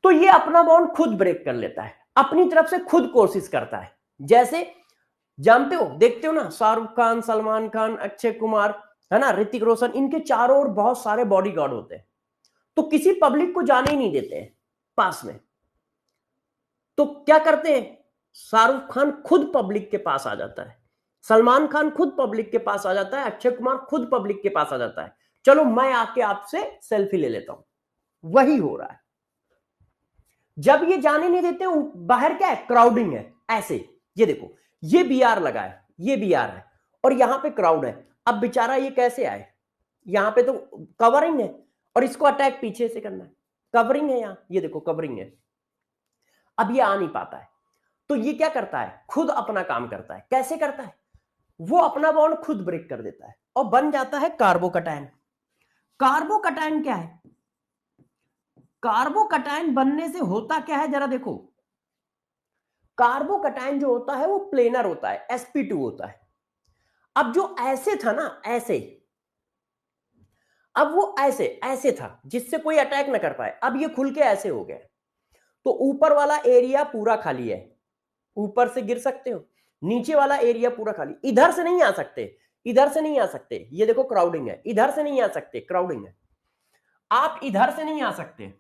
तो ये अपना बॉन्ड खुद ब्रेक कर लेता है, अपनी तरफ से खुद कोशिश करता है। जैसे जानते हो, देखते हो ना, शाहरुख खान, सलमान खान, अक्षय कुमार, है ना, ऋतिक रोशन, इनके चारों ओर बहुत सारे बॉडीगार्ड होते हैं, तो किसी पब्लिक को जाने ही नहीं देते हैं पास में। तो क्या करते हैं, शाहरुख खान खुद पब्लिक के पास आ जाता है, सलमान खान खुद पब्लिक के पास आ जाता है, अक्षय कुमार खुद पब्लिक के पास आ जाता है, चलो मैं आके आपसे सेल्फी ले लेता हूं। वही हो रहा है। जब ये जाने नहीं देते, बाहर क्या है, क्राउडिंग है। ऐसे ये देखो, ये बीआर लगा है, ये बीआर है, और यहां पे क्राउड है। अब बेचारा ये कैसे आए, यहां पे तो कवरिंग है, और इसको अटैक पीछे से करना है, कवरिंग है, यहां ये देखो कवरिंग है। अब ये आ नहीं पाता है, तो ये क्या करता है, खुद अपना काम करता है। कैसे करता है, वो अपना बॉन्ड खुद ब्रेक कर देता है और बन जाता है कार्बोकटायन। कार्बोकटायन क्या है, कार्बोकटायन बनने से होता क्या है जरा देखो। कार्बोकटायन जो होता है वो प्लेनर होता है, sp2 होता है। अब जो ऐसे था ना, ऐसे, अब वो ऐसे ऐसे था जिससे कोई अटैक ना कर पाए, अब ये खुल के ऐसे हो गया, तो ऊपर वाला एरिया पूरा खाली है, ऊपर से गिर सकते हो, नीचे वाला एरिया पूरा खाली, इधर से नहीं आ सकते, इधर से नहीं आ सकते, ये देखो क्राउडिंग है, इधर से नहीं आ सकते, क्राउडिंग है, आप इधर से नहीं आ सकते,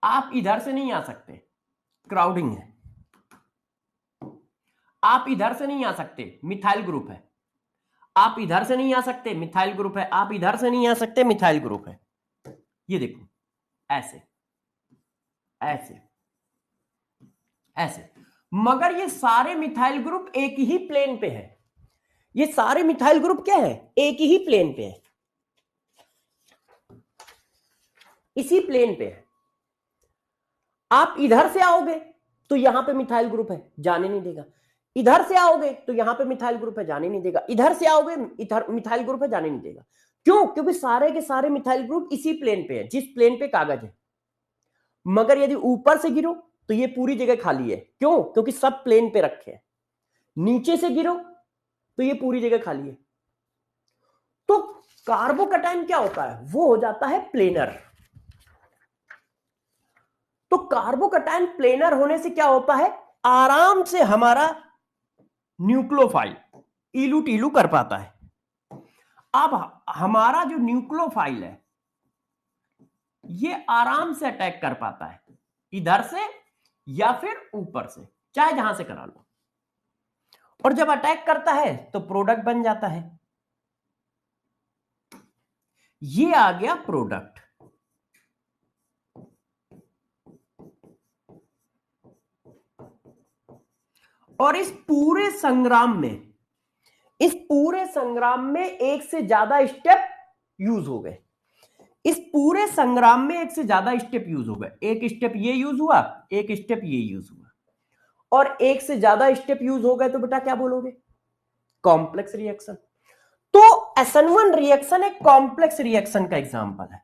आप इधर से नहीं आ सकते, क्राउडिंग है, आप इधर से नहीं आ सकते, मिथाइल ग्रुप है, आप इधर से नहीं आ सकते, मिथाइल ग्रुप है, आप इधर से नहीं आ सकते, मिथाइल ग्रुप है, ये देखो ऐसे ऐसे ऐसे, मगर ये सारे मिथाइल ग्रुप एक ही प्लेन पे है, ये सारे मिथाइल ग्रुप क्या है, एक ही प्लेन पे है, इसी प्लेन पे है। आप इधर से आओगे तो यहां पे मिथाइल ग्रुप है, जाने नहीं देगा, इधर से आओगे तो यहां पे मिथाइल ग्रुप है, जाने नहीं देगा, इधर से आओगे इधर मिथाइल ग्रुप है, जाने नहीं देगा। क्यों, क्योंकि सारे के सारे मिथाइल ग्रुप इसी प्लेन पे है, जिस प्लेन पे कागज है। मगर यदि ऊपर से गिरो तो ये पूरी जगह खाली है, क्यों, क्योंकि सब प्लेन पे रखे हैं। नीचे से गिरो तो ये पूरी जगह खाली है। तो कार्बोकटायन क्या होता है, वो हो जाता है प्लेनर। तो कार्बोकटायन प्लेनर होने से क्या होता है, आराम से हमारा न्यूक्लियोफाइल इलू टीलू कर पाता है। अब हमारा जो न्यूक्लियोफाइल है ये आराम से अटैक कर पाता है, इधर से या फिर ऊपर से, चाहे जहां से करा लो, और जब अटैक करता है तो प्रोडक्ट बन जाता है। ये आ गया प्रोडक्ट। और इस पूरे संग्राम में, इस पूरे संग्राम में एक से ज्यादा स्टेप यूज हो गए, इस पूरे संग्राम में एक से ज्यादा स्टेप यूज हो गए। एक स्टेप ये यूज हुआ, एक स्टेप ये यूज हुआ, और एक से ज्यादा स्टेप यूज हो गए तो बेटा क्या बोलोगे, कॉम्प्लेक्स रिएक्शन। तो SN1 रिएक्शन एक कॉम्प्लेक्स रिएक्शन का एग्जांपल है।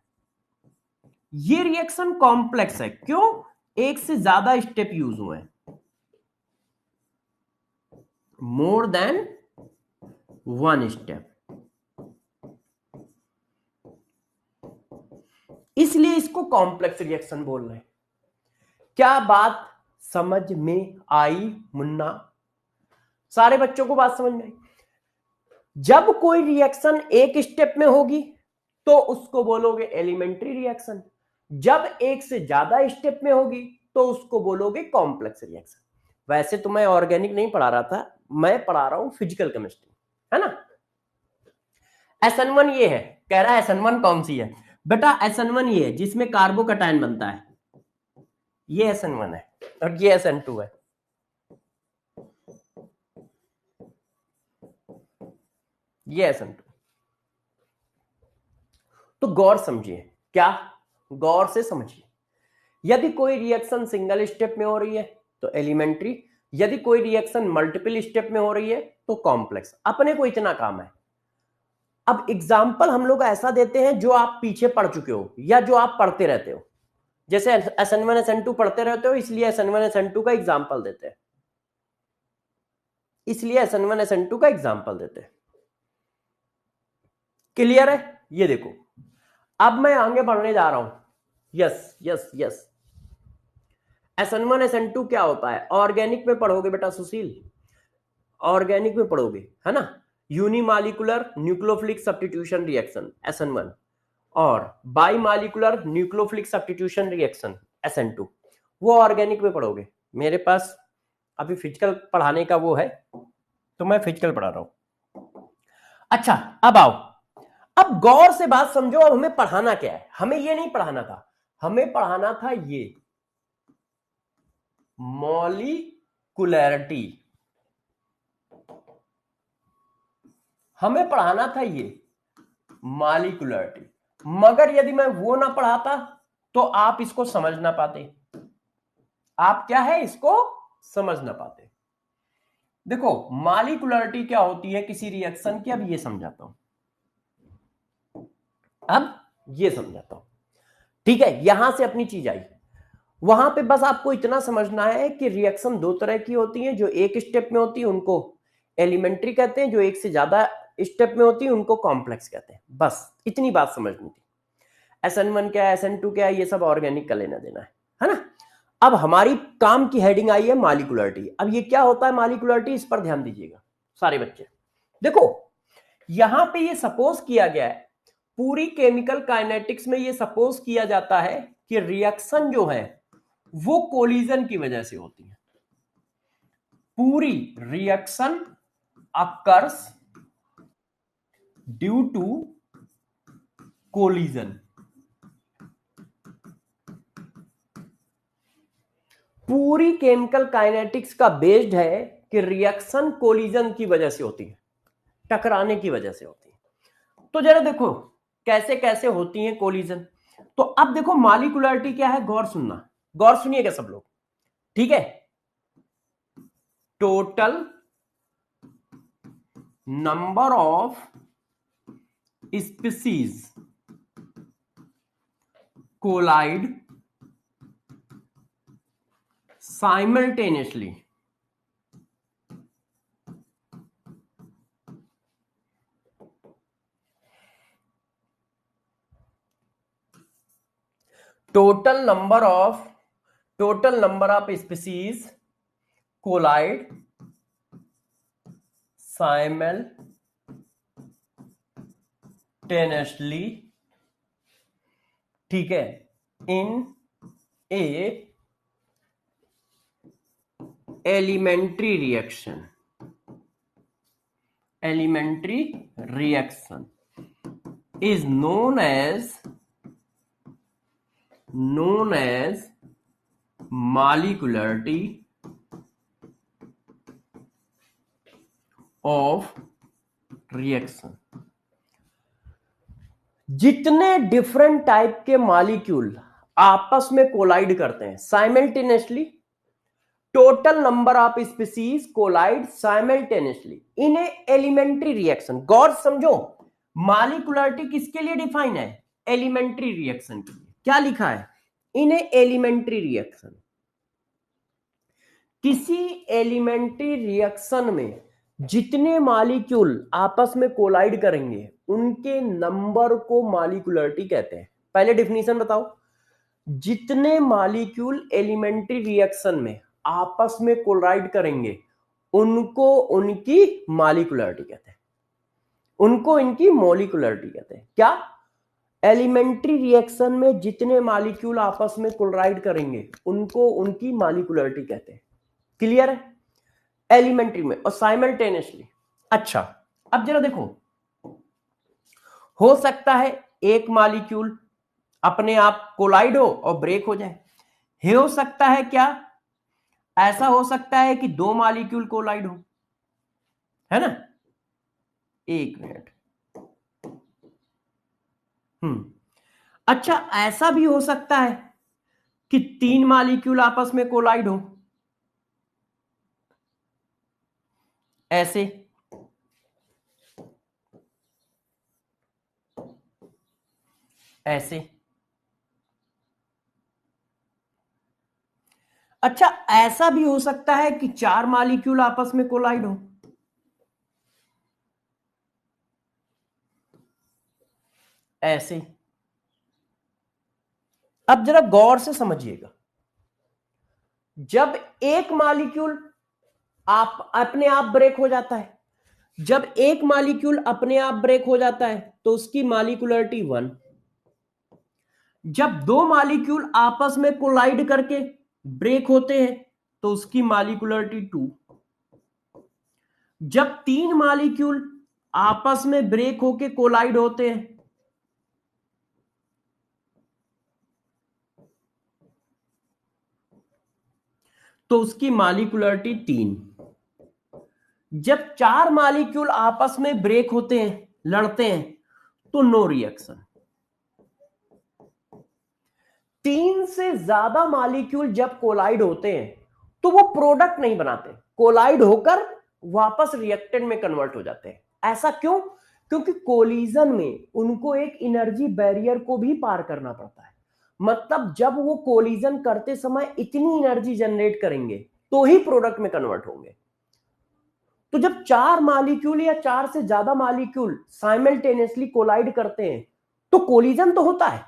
ये रिएक्शन कॉम्प्लेक्स है, क्यों, एक से ज्यादा स्टेप यूज हुए, मोर देन वन स्टेप, इसलिए इसको कॉम्प्लेक्स रिएक्शन बोल रहे हैं। क्या बात समझ में आई मुन्ना, सारे बच्चों को बात समझ में आई। जब कोई रिएक्शन एक स्टेप में होगी तो उसको बोलोगे एलिमेंट्री रिएक्शन, जब एक से ज्यादा स्टेप में होगी तो उसको बोलोगे कॉम्प्लेक्स रिएक्शन। वैसे तो मैं ऑर्गेनिक नहीं पढ़ा रहा था, मैं पढ़ा रहा हूं फिजिकल केमिस्ट्री, है ना। SN1 ये है, कह रहा है SN1 कौन सी है बेटा, SN1 ये है जिसमें कार्बोकटायन बनता है, ये SN1 है, और ये SN2 है। ये SN2। तो गौर समझिए, क्या, गौर से समझिए। यदि कोई रिएक्शन सिंगल स्टेप में हो रही है तो एलिमेंट्री, यदि कोई रिएक्शन मल्टीपल स्टेप में हो रही है तो कॉम्प्लेक्स। अपने को इतना काम है। अब एग्जाम्पल हम लोग ऐसा देते हैं जो आप पीछे पढ़ चुके हो या जो आप पढ़ते रहते हो, जैसे SN1 SN2 पढ़ते रहते हो, इसलिए SN1 SN2 का एग्जाम्पल देते हैं, इसलिए SN1 SN2 का एग्जाम्पल देते हैं। क्लियर है, ये देखो अब मैं आगे बढ़ने जा रहा हूं। Yes yes yes, SN1 SN2 क्या होता है, ऑर्गेनिक में पढ़ोगे बेटा सुशील, ऑर्गेनिक में पढ़ोगे, है ना। Unimolecular nucleophilic substitution reaction SN1, और बाईमॉलिक्यूलर न्यूक्लियोफिलिक सब्स्टिट्यूशन रिएक्शन SN2, वो ऑर्गेनिक में पढ़ोगे। मेरे पास अभी फिजिकल पढ़ाने का वो है, तो मैं फिजिकल पढ़ा रहा हूं। अच्छा अब आओ, अब गौर से बात समझो, अब हमें पढ़ाना क्या है, हमें ये नहीं पढ़ाना था, हमें पढ़ाना था ये मॉलिक्यूलैरिटी, हमें पढ़ाना था ये मॉलिक्यूलैरिटी, मगर यदि मैं वो ना पढ़ाता तो आप इसको समझ ना पाते, आप क्या है इसको समझ ना पाते। देखो मॉलिक्यूलैरिटी क्या होती है किसी रिएक्शन की, अब ये समझाता हूं, अब ये समझाता हूं। ठीक है, यहां से अपनी चीज आई, वहां पे बस आपको इतना समझना है कि रिएक्शन दो तरह की होती है, जो एक स्टेप में होती है उनको एलिमेंट्री कहते हैं, जो एक से ज्यादा स्टेप में होती है उनको कॉम्प्लेक्स कहते हैं। बस इतनी बात समझनी थी। SN1 क्या है, SN2 क्या है, ये सब ऑर्गेनिक का लेना देना है ना। अब हमारी काम की हेडिंग आई है मॉलिक्यूलरिटी। अब ये क्या होता है मॉलिक्यूलरिटी, इस पर ध्यान दीजिएगा सारे बच्चे। देखो यहां पे ये सपोज किया गया है, पूरी केमिकल काइनेटिक्स में ये सपोज किया जाता है कि रिएक्शन जो है वो कोलिजन की वजह से होती है। पूरी reaction occurs due to collision, पूरी केमिकल काइनेटिक्स का बेस्ड है कि रिएक्शन कोलिजन की वजह से होती है, टकराने की वजह से होती है। तो जरा देखो कैसे कैसे होती है कोलिजन। तो अब देखो मॉलिक्यूलरिटी क्या है, गौर सुनना, गौर सुनिएगा सब लोग, ठीक है। Total number of species collide simultaneously, total number of species collide simultaneously, ठीक है, in a elementary reaction, elementary reaction is known as molecularity of reaction। जितने डिफरेंट टाइप के मॉलिक्यूल आपस में कोलाइड करते हैं simultaneously, total number of species collide simultaneously in a elementary reaction. गौर समझो मॉलिक्यूलरिटी किसके लिए डिफाइन है, एलिमेंट्री रिएक्शन के लिए। क्या लिखा है, इन ए एलिमेंट्री रिएक्शन। किसी एलिमेंट्री रिएक्शन में जितने मॉलिक्यूल आपस में कोलाइड करेंगे उनके नंबर को मॉलिक्यूलरिटी कहते हैं। पहले डिफिनीशन बताओ, जितने मॉलिक्यूल एलिमेंट्री रिएक्शन में आपस में कोलाइड करेंगे उनको उनकी मॉलिक्यूलरिटी कहते हैं, उनको इनकी मॉलिक्यूलरिटी कहते हैं। क्या, एलिमेंट्री रिएक्शन में जितने मॉलिक्यूल आपस में कोलाइड करेंगे उनको उनकी मॉलिक्यूलरिटी कहते हैं। क्लियर है, एलिमेंट्री में और साइमल्टेनियसली। अच्छा अब जरा देखो, हो सकता है एक मॉलिक्यूल अपने आप कोलाइड हो और ब्रेक हो जाए, हो सकता है क्या, ऐसा हो सकता है कि दो मॉलिक्यूल कोलाइड हो, है ना। एक मिनट, अच्छा ऐसा भी हो सकता है कि तीन मॉलिक्यूल आपस में कोलाइड हो, ऐसे, ऐसे। अच्छा ऐसा भी हो सकता है कि चार मॉलिक्यूल आपस में कोलाइड हो, ऐसे। अब जरा गौर से समझिएगा, जब एक मॉलिक्यूल आप अपने आप ब्रेक हो जाता है, जब एक मॉलिक्यूल अपने आप ब्रेक हो जाता है तो उसकी मॉलिक्यूलरिटी 1। जब दो मॉलिक्यूल आपस में कोलाइड करके ब्रेक होते हैं तो उसकी मॉलिक्यूलरिटी 2। जब तीन मॉलिक्यूल आपस में ब्रेक होके कोलाइड होते हैं तो उसकी मॉलिक्यूलरिटी 3। जब 4 मॉलिक्यूल आपस में ब्रेक होते हैं, लड़ते हैं, तो नो रिएक्शन। 3 से ज्यादा मॉलिक्यूल जब कोलाइड होते हैं तो वो प्रोडक्ट नहीं बनाते, कोलाइड होकर वापस रिएक्टेंट में कन्वर्ट हो जाते हैं। ऐसा क्यों? क्योंकि कोलिजन में उनको एक एनर्जी बैरियर को भी पार करना पड़ता है। मतलब जब वो कोलिजन करते समय इतनी एनर्जी जनरेट करेंगे तो ही प्रोडक्ट में कन्वर्ट होंगे। तो जब 4 मॉलिक्यूल या 4 से ज्यादा मॉलिक्यूल साइमल्टेनियसली कोलाइड करते हैं तो कोलिजन तो होता है,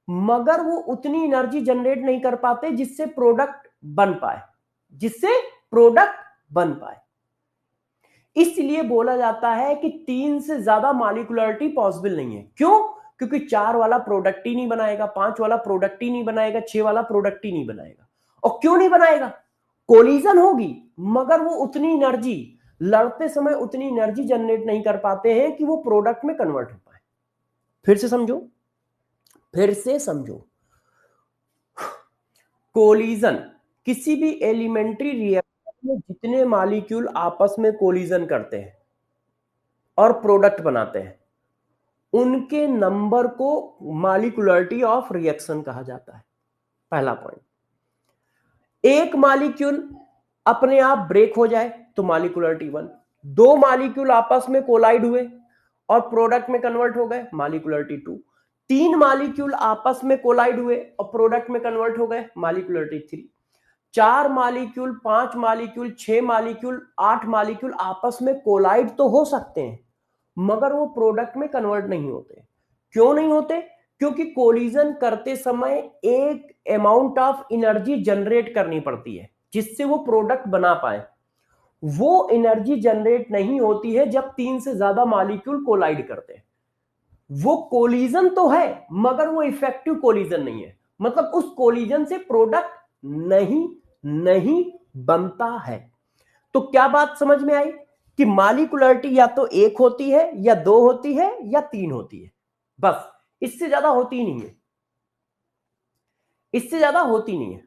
मगर वो उतनी एनर्जी जनरेट नहीं कर पाते जिससे प्रोडक्ट बन पाए, इसलिए बोला जाता है कि 3 से ज्यादा मॉलिक्यूलरिटी पॉसिबल नहीं है। क्यों? क्योंकि 4 वाला प्रोडक्ट ही नहीं बनाएगा, 5 वाला प्रोडक्ट ही नहीं बनाएगा, 6 वाला प्रोडक्ट ही नहीं बनाएगा। और क्यों नहीं बनाएगा? कोलिजन होगी मगर वो उतनी एनर्जी, लड़ते समय उतनी एनर्जी जनरेट नहीं कर पाते हैं कि वो प्रोडक्ट में कन्वर्ट हो पाए। फिर से समझो, कोलिजन किसी भी एलिमेंट्री रिएक्शन में जितने मॉलिक्यूल आपस में कोलिजन करते हैं और प्रोडक्ट बनाते हैं, उनके नंबर को मॉलिक्यूलरिटी ऑफ रिएक्शन कहा जाता है। पहला पॉइंट, एक मॉलिक्यूल अपने आप ब्रेक हो जाए तो मॉलिक्यूलरिटी 1, 2 मॉलिक्यूल आपस में कोलाइड हुए और प्रोडक्ट में कन्वर्ट हो गए, मॉलिक्यूलरिटी 2, 3 मॉलिक्यूल आपस में कोलाइड हुए और प्रोडक्ट में कन्वर्ट हो गए, molecularity 3, 4 molecule, 5 molecule, 6 molecule, 8 molecule आपस में कोलाइड तो हो सकते हैं मगर वो प्रोडक्ट में कन्वर्ट नहीं होते। क्यों नहीं होते? क्योंकि कोलिजन करते समय एक अमाउंट ऑफ एनर्जी जनरेट करनी पड़ती है जिससे वो प्रोडक्ट बना पाए। वो एनर्जी जनरेट नहीं होती है जब 3 से ज्यादा मॉलिक्यूल कोलाइड करते हैं। वो कोलिजन तो है मगर वो इफेक्टिव कोलिजन नहीं है, मतलब उस कोलिजन से प्रोडक्ट नहीं बनता है। तो क्या बात समझ में आई कि मॉलिक्यूलरिटी या तो 1 होती है या 2 होती है या 3 होती है, बस, इससे ज्यादा होती नहीं है, इससे ज्यादा होती नहीं है।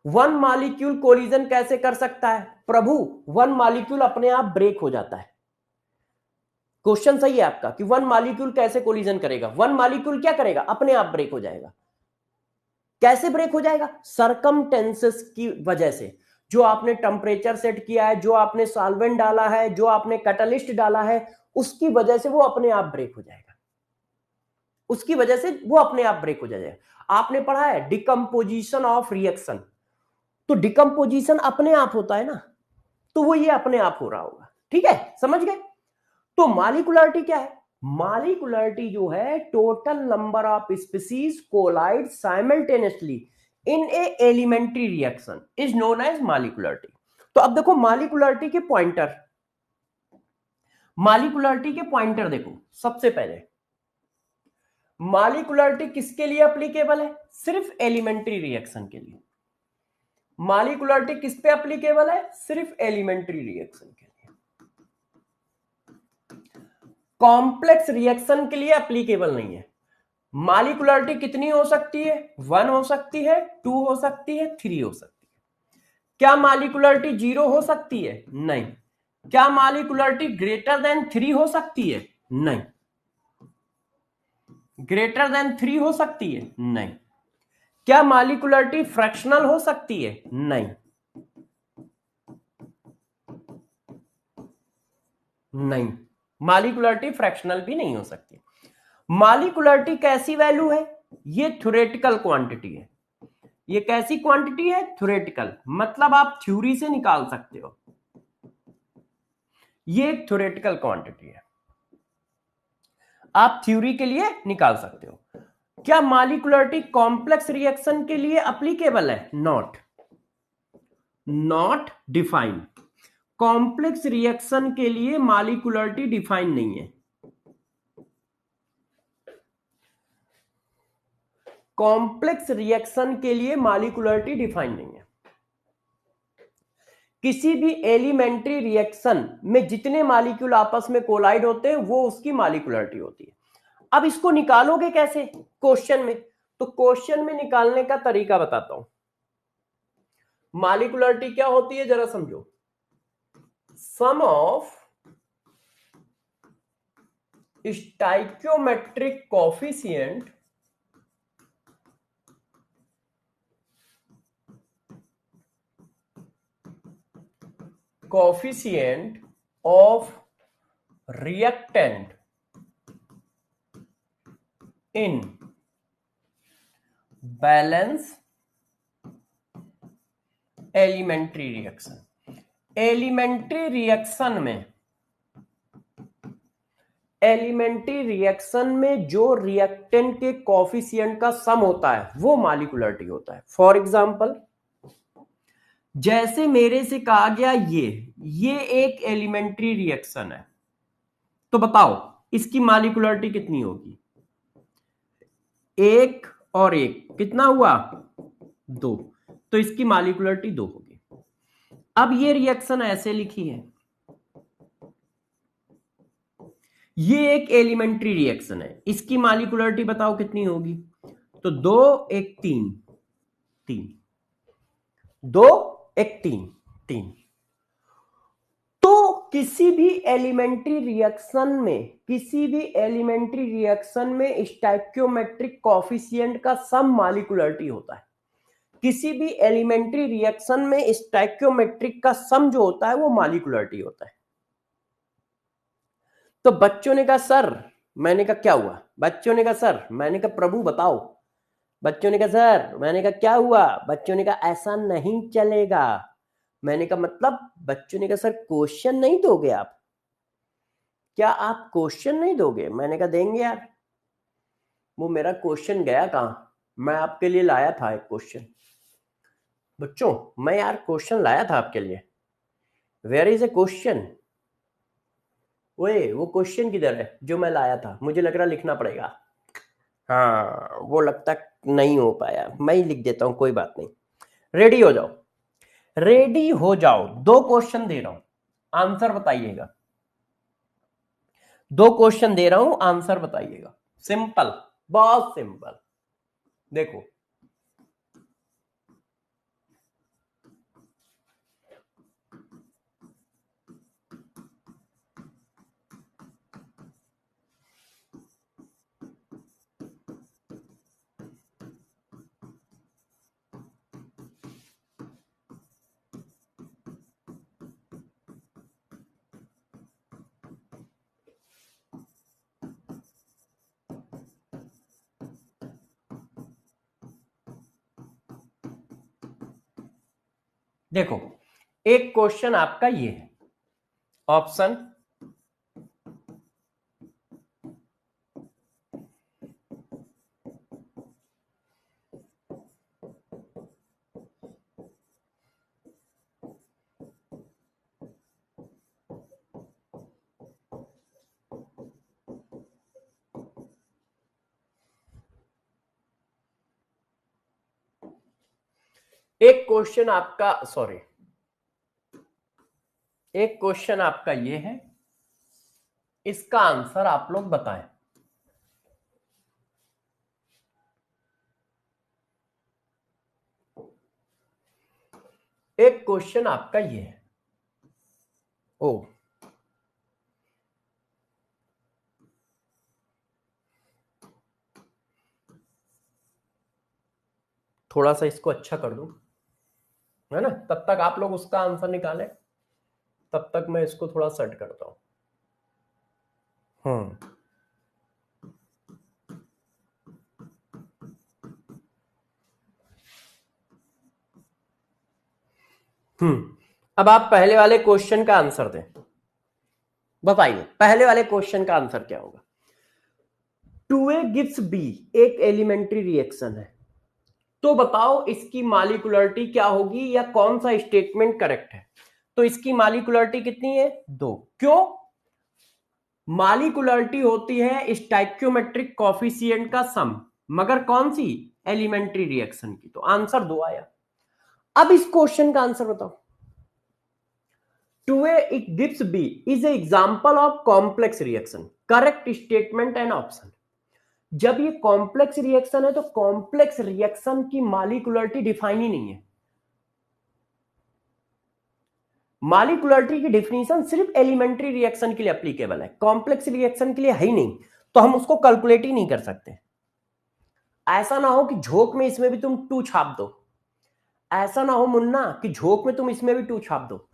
1 मॉलिक्यूल कोलिजन कैसे कर सकता है प्रभु? 1 मॉलिक्यूल अपने आप ब्रेक हो जाता है। क्वेश्चन सही है आपका कि 1 मॉलिक्यूल कैसे कोलिजन करेगा? 1 मॉलिक्यूल क्या करेगा? अपने आप ब्रेक हो जाएगा। कैसे ब्रेक हो जाएगा? सरकमटेंसेस की वजह से, जो आपने टेम्परेचर सेट किया है, जो आपने सॉल्वेंट डाला है, जो आपने कैटलिस्ट डाला है, उसकी वजह से वो अपने आप ब्रेक हो जाएगा, उसकी वजह से वो अपने आप ब्रेक हो जाएगा। आपने पढ़ा है डिकम्पोजिशन ऑफ रिएक्शन, तो डिकम्पोजिशन अपने आप होता है ना, तो वो ये अपने आप हो रहा होगा। ठीक है, समझ गए? तो मॉलिक्यूलरिटी क्या है? मॉलिक्यूलरिटी जो है total number of species collide simultaneously in a elementary reaction is known as molecularity. तो अब देखो मॉलिक्यूलरिटी के पॉइंटर देखो। सबसे पहले मॉलिक्यूलरिटी किसके लिए एप्लीकेबल है? सिर्फ एलिमेंट्री रिएक्शन के लिए। मॉलिक्यूलरिटी किस पे एप्लीकेबल है? सिर्फ एलिमेंट्री रिएक्शन के लिए। कॉम्प्लेक्स रिएक्शन के लिए एप्लीकेबल नहीं है। मॉलिक्यूलरिटी कितनी हो सकती है? 1 हो सकती है, 2 हो सकती है, 3 हो सकती है। क्या मॉलिक्यूलरिटी 0 हो सकती है? नहीं। क्या मॉलिक्यूलरिटी ग्रेटर देन 3 हो सकती है? नहीं। ग्रेटर देन 3 हो सकती है? नहीं। क्या मॉलिक्यूलरिटी फ्रैक्शनल हो सकती है? नहीं। नहीं, मॉलिक्यूलरिटी फ्रैक्शनल भी नहीं हो सकती। मॉलिक्यूलरिटी कैसी वैल्यू है? ये थ्योरेटिकल क्वांटिटी है। ये कैसी क्वांटिटी है? थ्योरेटिकल, मतलब आप थ्योरी से निकाल सकते हो। ये एक थ्योरेटिकल क्वांटिटी है, आप थ्योरी के लिए निकाल सकते हो। क्या मॉलिक्यूलरिटी कॉम्प्लेक्स रिएक्शन के लिए एप्लीकेबल है? Not defined. कॉम्प्लेक्स रिएक्शन के लिए मॉलिक्यूलरिटी डिफाइन नहीं है। कॉम्प्लेक्स रिएक्शन के लिए मॉलिक्यूलरिटी डिफाइन नहीं है। किसी भी एलिमेंट्री रिएक्शन में जितने मॉलिक्यूल आपस में कोलाइड होते हैं वो उसकी मॉलिक्यूलरिटी होती है। अब इसको निकालोगे कैसे क्वेश्चन में? तो क्वेश्चन में निकालने का तरीका बताता हूं। मालिकुलरिटी क्या होती है जरा समझो, sum of stoichiometric coefficient of reactant in balance elementary reaction. Elementary reaction में जो रिएक्टेंट के कोफिशिएंट का सम होता है वो मालिकुलरिटी होता है। फॉर एग्जांपल, जैसे मेरे से कहा गया ये एक एलिमेंट्री रिएक्शन है, तो बताओ इसकी मालिकुलरिटी कितनी होगी? एक और एक कितना हुआ? 2, तो इसकी मालिकुलरिटी 2 होगी। अब ये रिएक्शन ऐसे लिखी है, ये एक एलिमेंट्री रिएक्शन है, इसकी मालिकुलरिटी बताओ कितनी होगी? तो 2 1 3 3, 2 1 3 3। तो किसी भी एलिमेंट्री रिएक्शन में स्टाइक्योमेट्रिक कोफिशिएंट का सम मालिकुलरिटी होता है। किसी भी एलिमेंट्री रिएक्शन में स्टाइक्योमेट्रिक का सम जो होता है वो मालिकुलरिटी होता है। तो बच्चों ने कहा सर, मैंने कहा क्या हुआ? बच्चों ने कहा सर, मैंने कहा प्रभु बताओ। बच्चों ने कहा सर, मैंने कहा क्या हुआ? बच्चों ने कहा ऐसा नहीं चलेगा। मैंने कहा मतलब? बच्चों ने कहा सर क्वेश्चन नहीं दोगे आप? क्या आप क्वेश्चन नहीं दोगे? मैंने कहा देंगे यार। वो मेरा क्वेश्चन गया कहां? मैं आपके लिए लाया था एक क्वेश्चन। बच्चों मैं यार क्वेश्चन लाया था आपके लिए। Where is a question? वो क्वेश्चन किधर है जो मैं लाया था? मुझे लग रहा लिखना पड़ेगा। हाँ वो लगता नहीं हो पाया, मैं ही लिख देता हूं, कोई बात नहीं। रेडी हो जाओ, रेडी हो जाओ। 2 क्वेश्चन दे रहा हूं, आंसर बताइएगा। 2 क्वेश्चन दे रहा हूं, आंसर बताइएगा। सिंपल, बहुत सिंपल। देखो देखो, एक क्वेश्चन आपका ये है, ऑप्शन एक क्वेश्चन आपका ये है, इसका आंसर आप लोग बताएं। एक क्वेश्चन आपका ये है। ओ थोड़ा सा इसको अच्छा कर दूं, है ना? तब तक आप लोग उसका आंसर निकालें, तब तक मैं इसको थोड़ा सेट करता हूं। अब आप पहले वाले क्वेश्चन का आंसर दें। बताइए पहले वाले क्वेश्चन का आंसर क्या होगा? 2A गिव्स B एक एलिमेंट्री रिएक्शन है, तो बताओ इसकी मालिकुलरिटी क्या होगी या कौन सा स्टेटमेंट करेक्ट है? तो इसकी मालिकुलरिटी कितनी है? 2। क्यों? मालिकुलरिटी होती है स्टाइक्योमेट्रिक कोफिशिएंट का सम, मगर कौन सी? एलिमेंट्री रिएक्शन की। तो आंसर 2 आया। अब इस क्वेश्चन का आंसर बताओ। 2A it gives B is an example of complex reaction. Correct statement and option. जब ये कॉम्प्लेक्स रिएक्शन है तो कॉम्प्लेक्स रिएक्शन की मालिकुलरिटी डिफाइन ही नहीं है। मॉलिक्यूलरिटी की डिफिनीशन सिर्फ एलिमेंट्री रिएक्शन के लिए एप्लीकेबल है, कॉम्प्लेक्स रिएक्शन के लिए है ही नहीं, तो हम उसको कैलकुलेट ही नहीं कर सकते। ऐसा ना हो कि झोंक में इसमें भी तुम 2 छाप दो, ऐसा ना हो मुन्ना कि झोंक में तुम इसमें भी 2 छाप दो।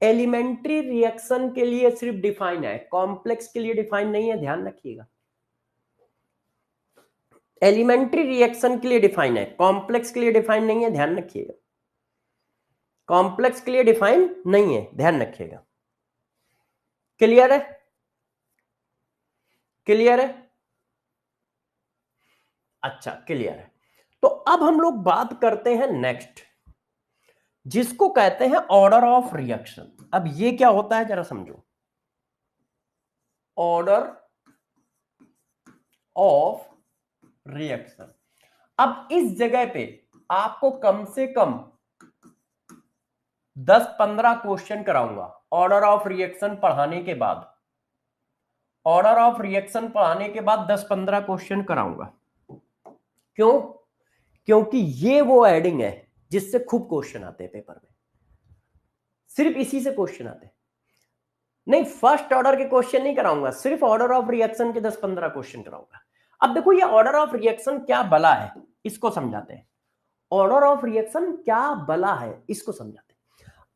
एलिमेंट्री रिएक्शन के लिए सिर्फ डिफाइन है, कॉम्प्लेक्स के लिए डिफाइन नहीं है, ध्यान रखिएगा। एलिमेंट्री रिएक्शन के लिए डिफाइन है, कॉम्प्लेक्स के लिए डिफाइन नहीं है, ध्यान रखिएगा। कॉम्प्लेक्स के लिए डिफाइन नहीं है, ध्यान रखिएगा। क्लियर है? क्लियर है? अच्छा, क्लियर है। तो अब हम लोग बात करते हैं नेक्स्ट, जिसको कहते हैं ऑर्डर ऑफ रिएक्शन। अब ये क्या होता है जरा समझो। Order of reaction. अब इस जगह पे आपको कम से कम 10-15 क्वेश्चन कराऊंगा ऑर्डर ऑफ रिएक्शन पढ़ाने के बाद। ऑर्डर ऑफ रिएक्शन पढ़ाने के बाद 10-15 क्वेश्चन कराऊंगा। क्यों? क्योंकि ये वो एडिंग है जिससे खूब क्वेश्चन आते हैं पेपर में, सिर्फ इसी से क्वेश्चन आते हैं। नहीं, फर्स्ट ऑर्डर के क्वेश्चन नहीं कराऊंगा, सिर्फ ऑर्डर ऑफ रिएक्शन के 10-15 क्वेश्चन कराऊंगा। अब देखो ये ऑर्डर ऑफ रिएक्शन क्या बला है, इसको समझाते हैं। ऑर्डर ऑफ रिएक्शन क्या बला है, इसको समझाते हैं।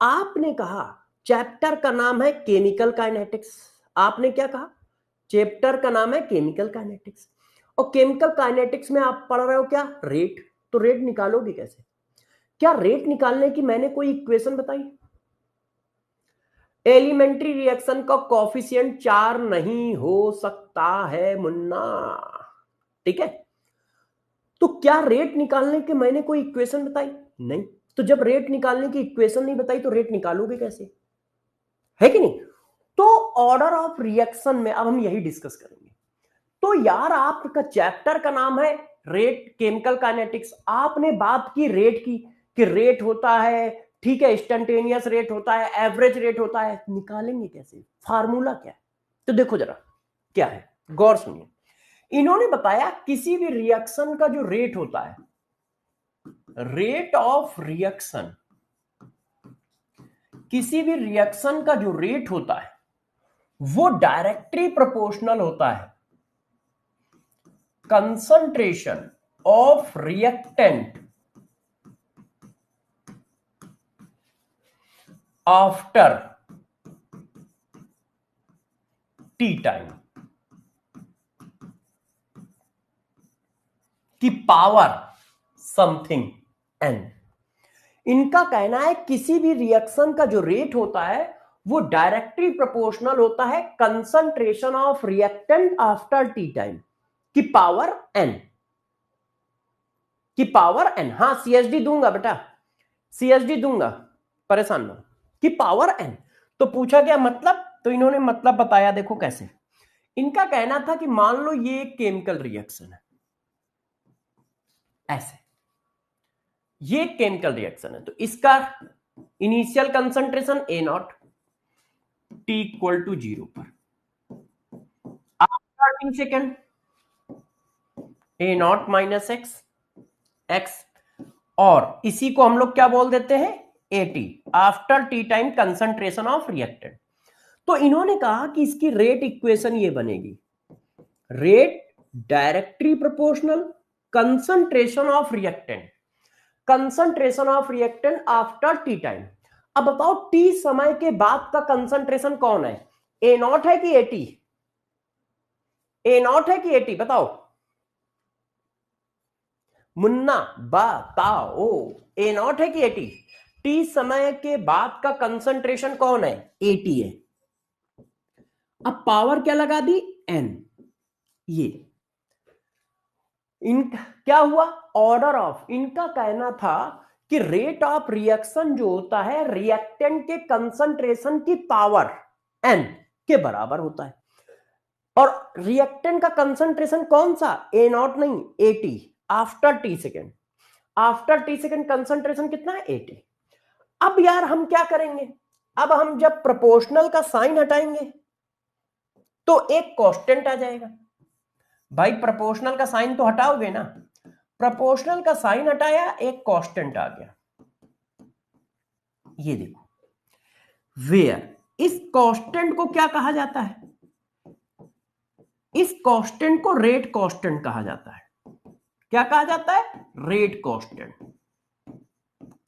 आपने कहा चैप्टर का नाम है केमिकल काइनेटिक्स। आपने क्या कहा? चैप्टर का नाम है केमिकल काइनेटिक्स। और केमिकल काइनेटिक्स में आप पढ़ रहे हो क्या? रेट। तो रेट निकालोगे कैसे? क्या रेट निकालने की मैंने कोई इक्वेशन बताई? एलिमेंट्री रिएक्शन का कोफिशिएंट 4 नहीं हो सकता है मुन्ना, ठीक है? तो क्या रेट निकालने के मैंने कोई इक्वेशन बताई? नहीं। तो जब रेट निकालने की इक्वेशन नहीं बताई तो रेट निकालोगे कैसे? है कि नहीं? तो ऑर्डर ऑफ रिएक्शन में अब हम यही डिस्कस करेंगे। तो यार आपका चैप्टर का नाम है रेट केमिकल काइनेटिक्स, आपने बात की रेट की कि रेट होता है, ठीक है, इंस्टेंटेनियस रेट होता है, एवरेज रेट होता है, निकालेंगे कैसे? फार्मूला क्या है? तो देखो जरा क्या है, गौर सुनिए। इन्होंने बताया किसी भी रिएक्शन का जो रेट होता है, रेट ऑफ रिएक्शन, किसी भी रिएक्शन का जो रेट होता है वो डायरेक्टली प्रोपोर्शनल होता है concentration of reactant after T time की पावर समथिंग एन। इनका कहना है किसी भी रिएक्शन का जो रेट होता है वो डायरेक्टली प्रोपोर्शनल होता है concentration of reactant after T time की पावर एन, की पावर एन। हाँ, सीएचडी दूंगा बेटा, सीएचडी दूंगा, परेशान ना, की पावर एन। तो पूछा गया मतलब, तो इन्होंने मतलब बताया, देखो कैसे। इनका कहना था कि मान लो ये एक केमिकल रिएक्शन है, ऐसे ये केमिकल रिएक्शन है, तो इसका initial concentration A naught, T equal to 0 पर, after T second A naught minus X, X, और इसी को हम लोग क्या बोल देते हैं? AT, after T time concentration of reactant. तो इन्होंने कहा कि इसकी रेट इक्वेशन ये बनेगी, rate directly proportional concentration of reactant, concentration of reactant after T time. अब बताओ टी समय के बाद का कंसंट्रेशन कौन है? ए नॉट है कि एटी? ए नॉट है कि एटी? बताओ मुन्ना, बताओ, ए नॉट है कि एटी? टी समय के बाद का कंसंट्रेशन कौन है? एटी है। अब पावर क्या लगा दी? एन। ये इन क्या हुआ? ऑर्डर ऑफ, इनका कहना था कि रेट ऑफ रिएक्शन जो होता है रिएक्टेंट के कंसंट्रेशन की पावर एन के बराबर होता है। और रिएक्टेंट का कंसंट्रेशन कौन सा? ए नॉट नहीं, eighty, after T second. After T second concentration कितना है? 80। अब यार हम क्या करेंगे? अब हम जब प्रोपोर्शनल का साइन हटाएंगे तो एक कांस्टेंट आ जाएगा। भाई प्रोपोर्शनल का साइन तो हटाओगे ना, प्रोपोर्शनल का साइन हटाया, एक कांस्टेंट आ गया, ये देखो। वेयर इस कांस्टेंट को क्या कहा जाता है? इस कांस्टेंट को रेट कांस्टेंट कहा जाता है। क्या कहा जाता है? Rate constant.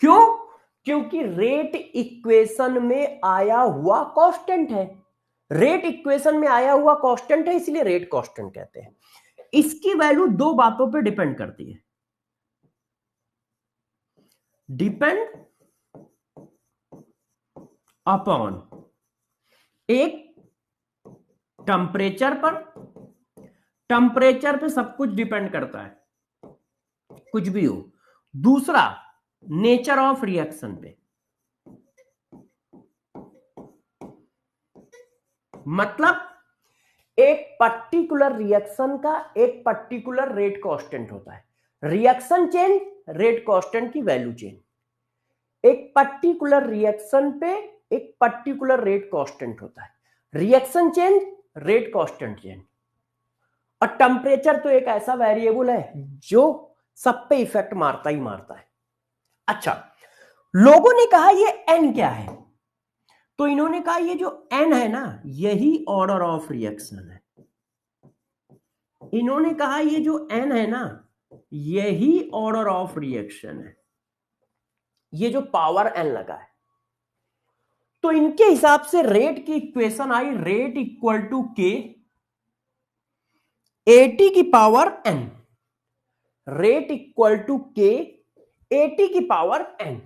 क्यों? क्योंकि रेट इक्वेशन में आया हुआ कांस्टेंट है। रेट इक्वेशन में आया हुआ कांस्टेंट है, इसलिए रेट कांस्टेंट कहते हैं। इसकी वैल्यू दो बातों पे डिपेंड करती है। डिपेंड अपॉन, एक टेम्परेचर पर, टेम्परेचर पे सब कुछ डिपेंड करता है, कुछ भी हो। दूसरा नेचर ऑफ रिएक्शन पे, मतलब एक पर्टिकुलर रिएक्शन का एक पर्टिकुलर रेट कांस्टेंट होता है। रिएक्शन चेंज, रेट कांस्टेंट की वैल्यू चेंज। एक पर्टिकुलर रिएक्शन पे एक पर्टिकुलर रेट कांस्टेंट होता है। Reaction change, rate constant change. और टेम्परेचर तो एक ऐसा वेरिएबल है जो सब पे इफेक्ट मारता ही मारता है। अच्छा, लोगों ने कहा ये एन क्या है, तो इन्होंने कहा ये जो एन है ना, यही ऑर्डर ऑफ रिएक्शन है। इन्होंने कहा ये जो एन है ना, यही ऑर्डर ऑफ रिएक्शन है। ये जो पावर एन लगा है, तो इनके हिसाब से रेट की इक्वेशन आई, rate equal to K AT की power N. Rate equal to K AT की पावर एन,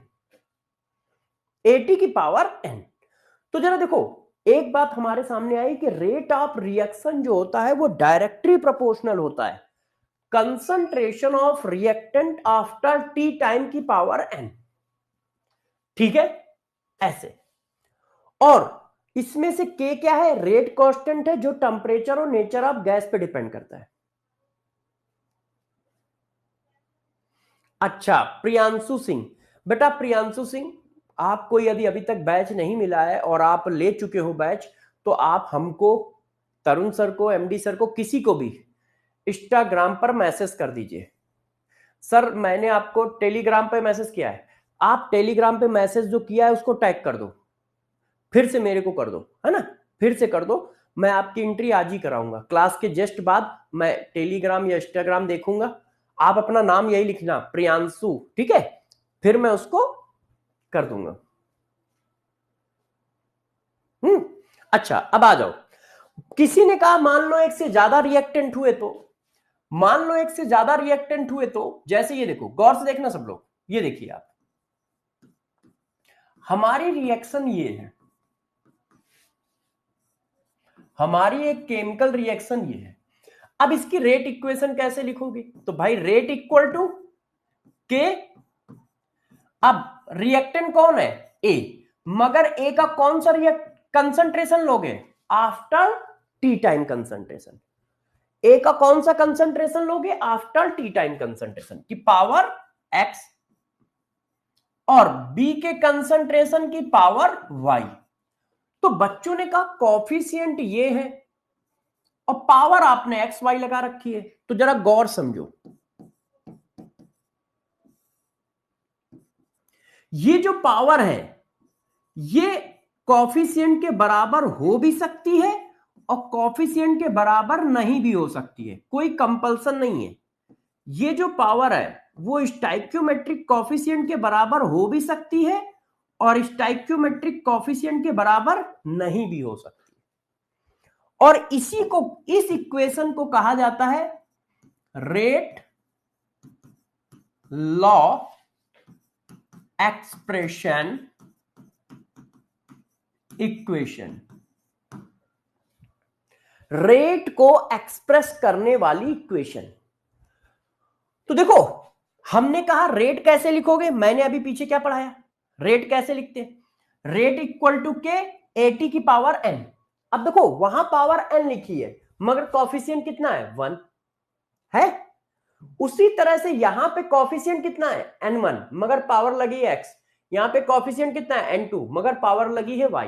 एटी की पावर एन। तो जरा देखो, एक बात हमारे सामने आई कि रेट ऑफ रिएक्शन जो होता है वो डायरेक्टली प्रोपोर्शनल होता है concentration of reactant after T time की पावर एन। ठीक है, ऐसे। और इसमें से के क्या है? रेट कांस्टेंट है जो टेम्परेचर और नेचर ऑफ गैस पे डिपेंड करता है। अच्छा, प्रियांशु सिंह, बेटा प्रियांशु सिंह, आपको यदि अभी तक बैच नहीं मिला है और आप ले चुके हो बैच, तो आप हमको, तरुण सर को, एमडी सर को, किसी को भी इंस्टाग्राम पर मैसेज कर दीजिए। सर मैंने आपको टेलीग्राम पे मैसेज किया है, आप टेलीग्राम पे मैसेज जो किया है उसको टैग कर दो, फिर से मेरे को कर दो, है ना, फिर से कर दो। मैं आपकी एंट्री आज ही कराऊंगा, क्लास के जस्ट बाद मैं टेलीग्राम या इंस्टाग्राम देखूंगा। आप अपना नाम यही लिखना, प्रियांशु, ठीक है, फिर मैं उसको कर दूंगा। अच्छा, अब आ जाओ। किसी ने कहा मान लो एक से ज्यादा रिएक्टेंट हुए तो, मान लो एक से ज्यादा रिएक्टेंट हुए तो, जैसे ये देखो, गौर से देखना सब लोग, ये देखिए आप, हमारी रिएक्शन ये है, हमारी एक केमिकल रिएक्शन ये है। अब इसकी रेट इक्वेशन कैसे लिखोगे? तो भाई रेट इक्वल टू के, अब रिएक्टेंट कौन है? ए, मगर ए का कौन सा कंसंट्रेशन लोगे? After T time concentration. A का कौन सा कंसंट्रेशन लोगे? आफ्टर टी टाइम कंसंट्रेशन की पावर एक्स, और बी के कंसंट्रेशन की पावर वाई। तो बच्चों ने कहा कॉफिशिएंट ये है और पावर आपने एक्स वाई लगा रखी है, तो जरा गौर समझो, ये जो पावर है ये कॉफिशिएंट के बराबर हो भी सकती है और कॉफिशिएंट के बराबर नहीं भी हो सकती है, कोई कंपल्सन नहीं है। ये जो पावर है वो स्टाइक्योमेट्रिक कॉफिशिएंट के बराबर हो भी सकती है और स्टाइक्योमेट्रिक कॉफिशिएंट के बराबर नहीं भी हो सकती है। और इसी को, इस इक्वेशन को कहा जाता है rate law expression equation, rate को एक्सप्रेस करने वाली इक्वेशन। तो देखो, हमने कहा रेट कैसे लिखोगे, मैंने अभी पीछे क्या पढ़ाया, रेट कैसे लिखते हैं? Rate equal to K AT की पावर एन। अब देखो वहां पावर एन लिखी है मगर कॉफिशिएंट कितना है? 1 है। उसी तरह से यहां पे कॉफिशिएंट कितना है? n1 मगर पावर लगी है x। यहां पे कॉफिशिएंट कितना है? n2 मगर पावर लगी है y।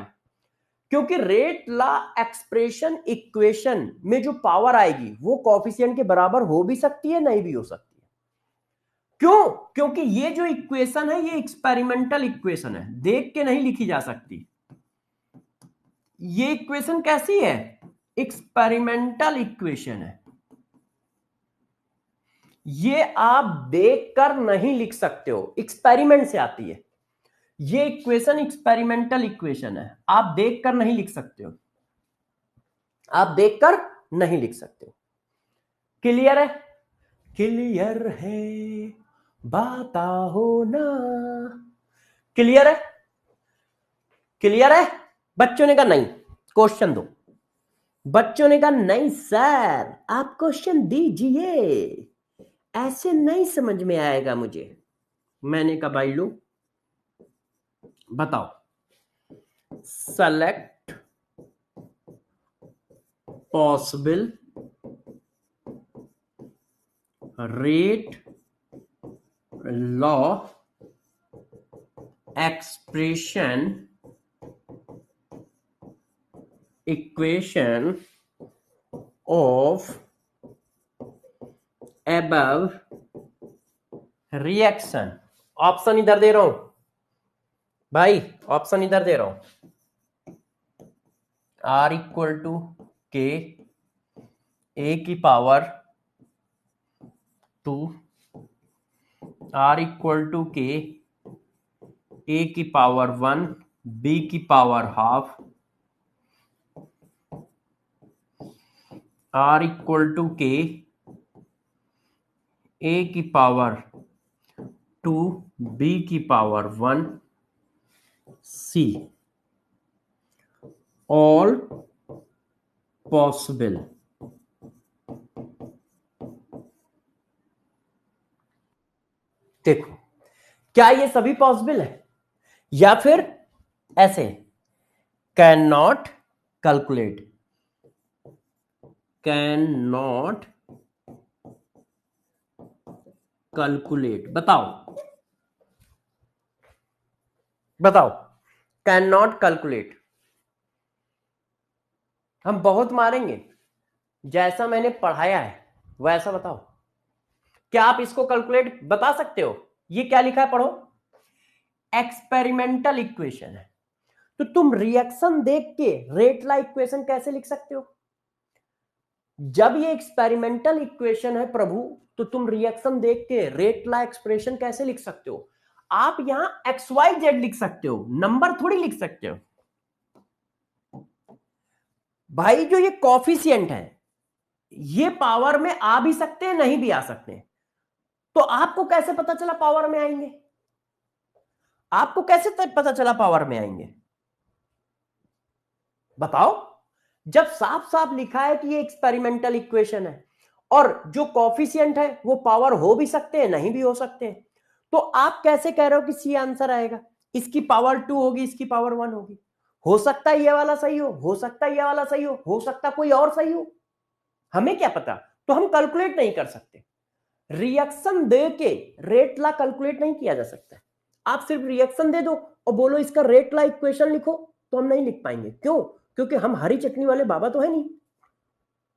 क्योंकि रेट ला एक्सप्रेशन इक्वेशन में जो पावर आएगी वो कॉफिशिएंट के बराबर हो भी सकती है, नहीं भी हो सकती है। क्यों? क्योंकि ये जो इक्वेशन है ये एक्सपेरिमेंटल इक्वेशन है, देख के नहीं लिखी जा सकती। ये इक्वेशन कैसी है? एक्सपेरिमेंटल इक्वेशन है। ये आप देखकर नहीं लिख सकते हो, एक्सपेरिमेंट से आती है। ये इक्वेशन एक्सपेरिमेंटल इक्वेशन है, आप देखकर नहीं लिख सकते हो, आप देखकर नहीं लिख सकते हो। क्लियर है? क्लियर है, बाता हो ना। क्लियर है? क्लियर है? बच्चों ने कहा नहीं, क्वेश्चन दो। बच्चों ने कहा नहीं सर, आप क्वेश्चन दीजिए, ऐसे नहीं समझ में आएगा मुझे। मैंने कहा भाई लो बताओ, select possible rate law expression equation of above reaction. Option इधर दे रहा हूं भाई, ऑप्शन इधर दे रहा हूं। R equal to K A की power 2, R equal to K A की पावर 1, बी की power half, R equal to K A की पावर 2, बी की पावर 1, सी ऑल पॉसिबल। देखो, क्या ये सभी पॉसिबल है या फिर ऐसे can not calculate, can not calculate? बताओ बताओ, कैन नॉट कैलकुलेट। हम बहुत मारेंगे, जैसा मैंने पढ़ाया है वैसा बताओ। क्या आप इसको कैलकुलेट बता सकते हो? ये क्या लिखा है पढ़ो, एक्सपेरिमेंटल इक्वेशन है। तो तुम रिएक्शन देख के रेट ला इक्वेशन कैसे लिख सकते हो? जब ये एक्सपेरिमेंटल इक्वेशन है प्रभु, तो तुम रिएक्शन देख के रेट ला एक्सप्रेशन कैसे लिख सकते हो? आप यहां एक्स वाई जेड लिख सकते हो, नंबर थोड़ी लिख सकते हो भाई। जो ये कॉफिशिएंट है, ये पावर में आ भी सकते हैं, नहीं भी आ सकते हैं। तो आपको कैसे पता चला पावर में आएंगे? आपको कैसे पता चला पावर में आएंगे? बताओ। जब साफ साफ लिखा है कि ये एक्सपेरिमेंटल इक्वेशन है और जो कॉफिशिएंट है वो पावर हो भी सकते हैं, नहीं भी हो सकते हैं, तो आप कैसे कह रहे हो कि सी आंसर आएगा? इसकी पावर 2 होगी, इसकी पावर 1 होगी। हो सकता है ये वाला सही हो सकता है ये वाला सही हो सकता है कोई और सही हो, हमें क्या पता? तो हम कैलकुलेट नहीं कर सकते। रिएक्शन दे के रेट ला कैलकुलेट नहीं किया जा सकता। आप सिर्फ रिएक्शन दे दो और बोलो इसका रेट ला इक्वेशन लिखो, तो हम नहीं लिख पाएंगे। क्यों? क्योंकि हम हरी चटनी वाले बाबा तो है नहीं।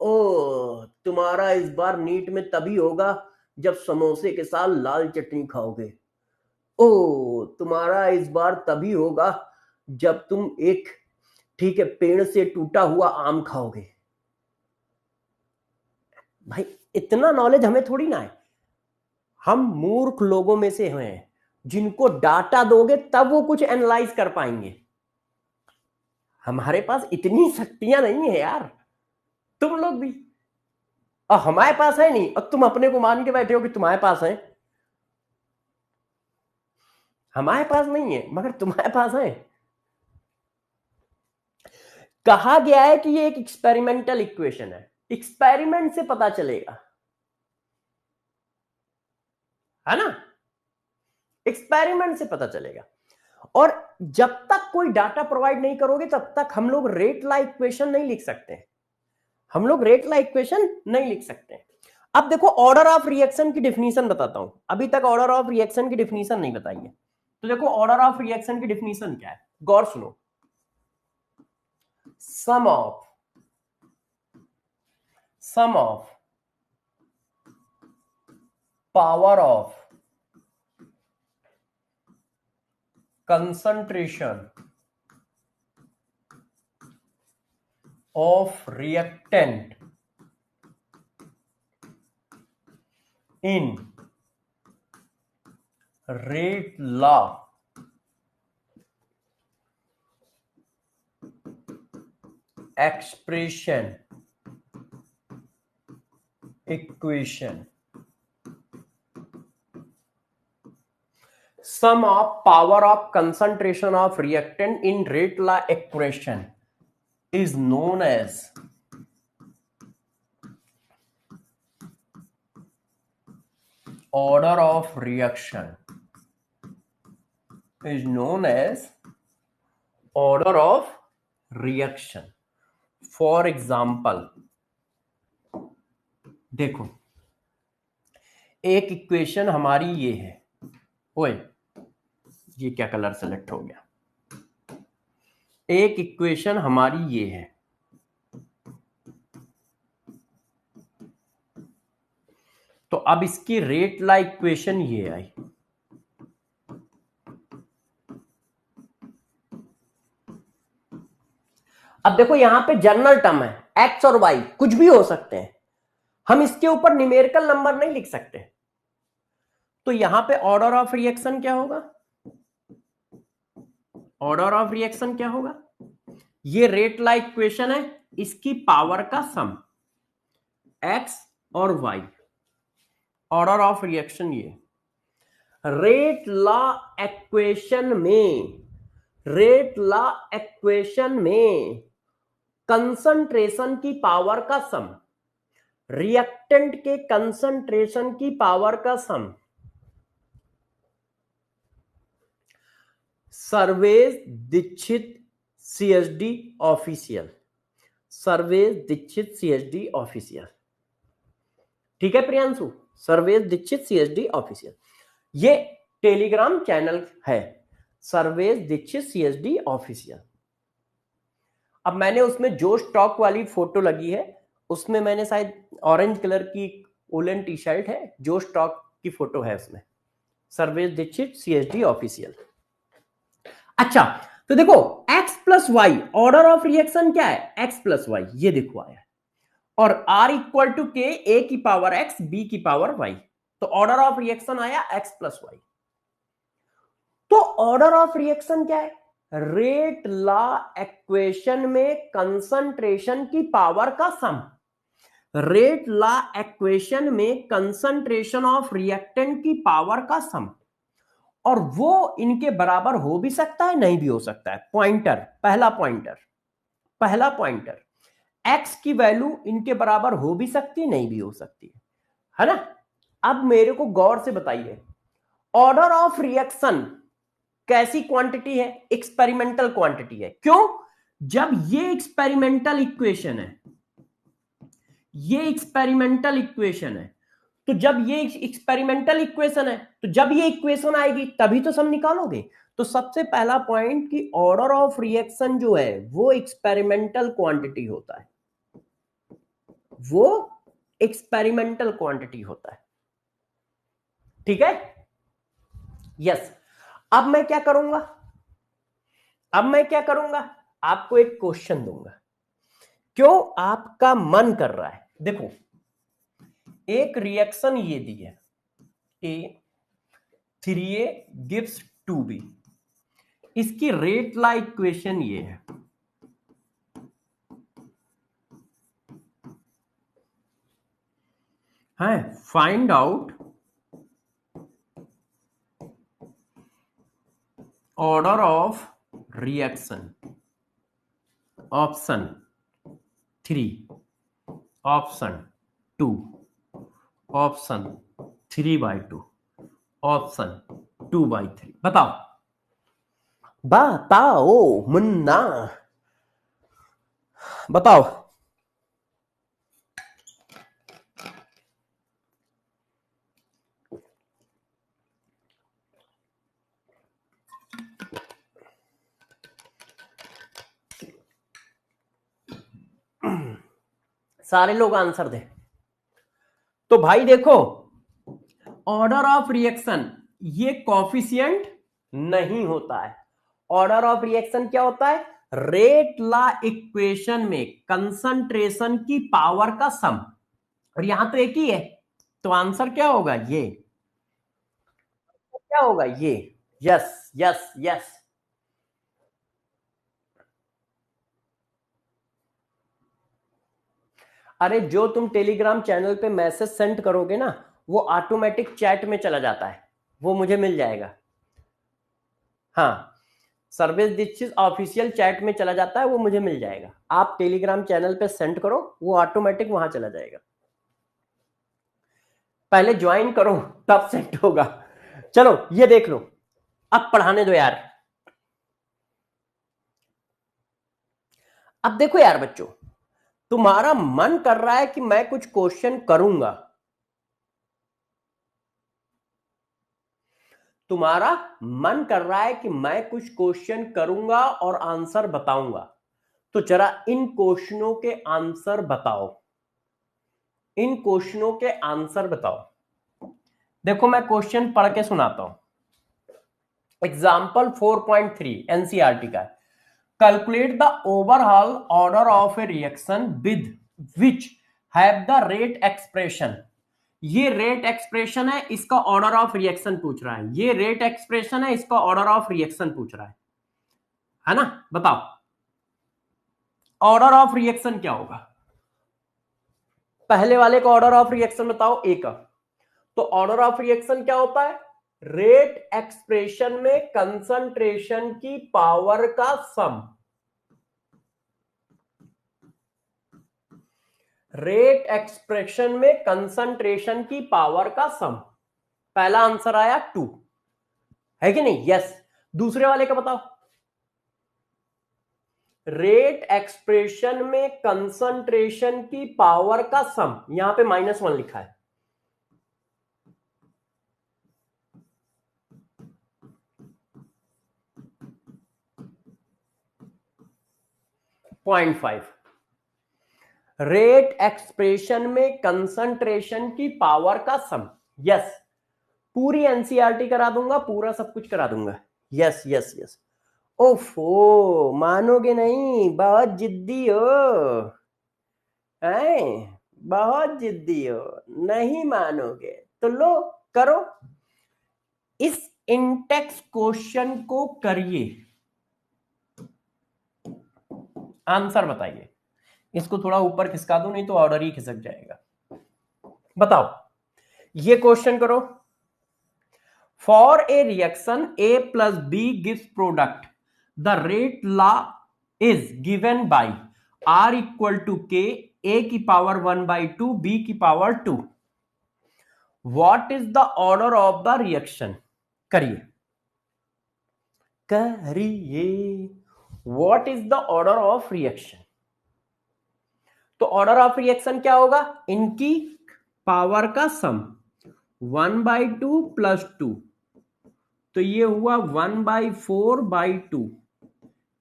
ओ, तुम्हारा इस बार नीट में तभी होगा जब समोसे के साथ लाल चटनी खाओगे। ओ, तुम्हारा इस बार तभी होगा जब तुम एक, ठीक है, पेड़ से टूटा हुआ आम खाओगे। भाई इतना नॉलेज हमें थोड़ी ना है, हम मूर्ख लोगों में से हैं जिनको डाटा दोगे तब वो कुछ एनालाइज कर पाएंगे। हमारे पास इतनी शक्तियां नहीं है यार, तुम लोग भी। और हमारे पास है नहीं, और तुम अपने को मान के बैठे हो कि तुम्हारे पास है। हमारे पास नहीं है मगर तुम्हारे पास है। कहा गया है कि ये एक एक्सपेरिमेंटल इक्वेशन है, एक्सपेरिमेंट से पता चलेगा, है ना? एक्सपेरिमेंट से पता चलेगा। और जब तक कोई डाटा प्रोवाइड नहीं करोगे तब तक हम लोग रेट ला इक्वेशन नहीं लिख सकते। हम लोग रेट ला इक्वेशन नहीं लिख सकते। अब देखो, ऑर्डर ऑफ रिएक्शन की डिफिनीशन बताता हूं। अभी तक ऑर्डर ऑफ रिएक्शन की डिफिनीशन नहीं बताई है, तो देखो ऑर्डर ऑफ रिएक्शन की डिफिनीशन क्या है, गौर सुनो। Sum of power of concentration of reactant in rate law expression equation, sum of power of concentration of reactant in rate law equation is known as order of reaction, is known as order of reaction. For example देखो, एक equation हमारी ये है, ओए ये क्या colour select हो गया, एक इक्वेशन हमारी ये है, तो अब इसकी रेट ला इक्वेशन ये आई, अब देखो यहां पे जनरल टर्म है, एक्स और वाई कुछ भी हो सकते हैं, हम इसके ऊपर न्यूमेरिकल नंबर नहीं लिख सकते, तो यहां पे ऑर्डर ऑफ रिएक्शन क्या होगा, ऑर्डर ऑफ रिएक्शन क्या होगा, ये रेट ला इक्वेशन है, इसकी पावर का सम एक्स और वाई, ऑर्डर ऑफ रिएक्शन ये रेट ला इक्वेशन में, रेट ला इक्वेशन में कंसंट्रेशन की पावर का सम, रिएक्टेंट के कंसंट्रेशन की पावर का sum, Sarvesh Dixit CHD official, Sarvesh Dixit CHD official, ठीक है प्रियांशु, सर्वेश दीक्षित सीएचडी ऑफिशियल, ये टेलीग्राम चैनल है, सर्वेश दीक्षित सीएचडी ऑफिशियल। अब मैंने उसमें जो स्टॉक वाली फोटो लगी है, उसमें मैंने शायद ऑरेंज कलर की वुलन टी शर्ट है, जो स्टॉक की फोटो है उसमें, सर्वेश दीक्षित सीएचडी ऑफिशियल। अच्छा तो देखो x plus Y, order of reaction क्या है, x प्लस वाई, ये देखो आया, और r इक्वल टू के a की पावर x b की पावर y, तो ऑर्डर ऑफ रिएक्शन आया x प्लस वाई। तो ऑर्डर ऑफ रिएक्शन क्या है, रेट ला इक्वेशन में कंसंट्रेशन की पावर का सम, रेट ला इक्वेशन में कंसंट्रेशन ऑफ रिएक्टेंट की पावर का सम, और वो इनके बराबर हो भी सकता है नहीं भी हो सकता है। पॉइंटर, पहला पॉइंटर x की वैल्यू इनके बराबर हो भी सकती नहीं भी हो सकती है ना। अब मेरे को गौर से बताइए, ऑर्डर ऑफ रिएक्शन कैसी क्वांटिटी है, एक्सपेरिमेंटल क्वांटिटी है। क्यों, जब ये एक्सपेरिमेंटल इक्वेशन है, ये एक्सपेरिमेंटल इक्वेशन है, तो जब ये एक्सपेरिमेंटल इक्वेशन है, तो जब ये इक्वेशन आएगी तभी तो सम निकालोगे। तो सबसे पहला पॉइंट कि ऑर्डर ऑफ रिएक्शन जो है वो एक्सपेरिमेंटल क्वांटिटी होता है, वो एक्सपेरिमेंटल क्वांटिटी होता है, ठीक है, यस। अब मैं क्या करूंगा, आपको एक क्वेश्चन दूंगा, क्यों आपका मन कर रहा है। देखो एक रिएक्शन ये दी है, A 3A gives 2B, इसकी रेट ला इक्वेशन ये है, find out order of reaction, option 3, option 2, option 3/2, option 2/3। बताओ मुन्ना, बताओ। सारे लोग आंसर दे। तो भाई देखो, ऑर्डर ऑफ रिएक्शन ये कॉफिशिएंट नहीं होता है। ऑर्डर ऑफ रिएक्शन क्या होता है, रेट लॉ इक्वेशन में कंसंट्रेशन की पावर का सम, और यहां तो एक ही है, तो आंसर क्या होगा? ये क्या होगा? ये। Yes yes yes. अरे जो तुम टेलीग्राम चैनल पे मैसेज सेंड करोगे ना, वो ऑटोमेटिक चैट में चला जाता है, वो मुझे मिल जाएगा। हाँ, सर्विस दीक्षित ऑफिशियल चैट में चला जाता है, वो मुझे मिल जाएगा। आप टेलीग्राम चैनल पे सेंड करो, वो ऑटोमेटिक वहां चला जाएगा। पहले ज्वाइन करो तब सेंड होगा। चलो ये देख लो, अब पढ़ाने दो यार। अब देखो यार बच्चों, तुम्हारा मन कर रहा है कि मैं कुछ क्वेश्चन करूंगा, तुम्हारा मन कर रहा है कि मैं कुछ क्वेश्चन करूंगा और आंसर बताऊंगा, तो जरा इन क्वेश्चनों के आंसर बताओ, इन क्वेश्चनों के आंसर बताओ। देखो मैं क्वेश्चन पढ़ के सुनाता हूं। एग्जाम्पल 4.3 एनसीईआरटी का, calculate the overall order of A reaction with which have the rate expression. ये रेट एक्सप्रेशन है, इसका ऑर्डर ऑफ रिएक्शन पूछ रहा है। ये रेट एक्सप्रेशन है, इसका ऑर्डर ऑफ रिएक्शन पूछ रहा है ना? बताओ ऑर्डर ऑफ रिएक्शन क्या होगा? पहले वाले का ऑर्डर ऑफ रिएक्शन बताओ, ए का। तो ऑर्डर ऑफ रिएक्शन क्या होता है? रेट एक्सप्रेशन में कंसंट्रेशन की पावर का सम। रेट एक्सप्रेशन में कंसंट्रेशन की पावर का सम। पहला आंसर आया 2, है कि नहीं? यस। दूसरे वाले का बताओ। रेट एक्सप्रेशन में कंसंट्रेशन की पावर का सम, यहां पे -1 लिखा है। .5। रेट एक्सप्रेशन में कंसंट्रेशन की पावर का सम। यस, पूरी एनसीईआरटी करा दूंगा, पूरा सब कुछ करा दूंगा। Yes yes yes. ओफो, मानोगे नहीं, बहुत जिद्दी हो, हैं? बहुत जिद्दी हो, नहीं मानोगे तो लो करो। इस इंटेक्स क्वेश्चन को करिए, आंसर बताइए। इसको थोड़ा ऊपर खिसका दो, नहीं तो ऑर्डर ही खिसक जाएगा। बताओ, ये क्वेश्चन करो। For a reaction A plus B gives product, the rate law is given by R equal to K, A की पावर 1/2, बी की power 2। What is the order of the reaction? करिए करिए, what is the order of reaction? तो order of reaction क्या होगा? इनकी power का सम, 1/2 + 2, तो ये हुआ 1/4/2,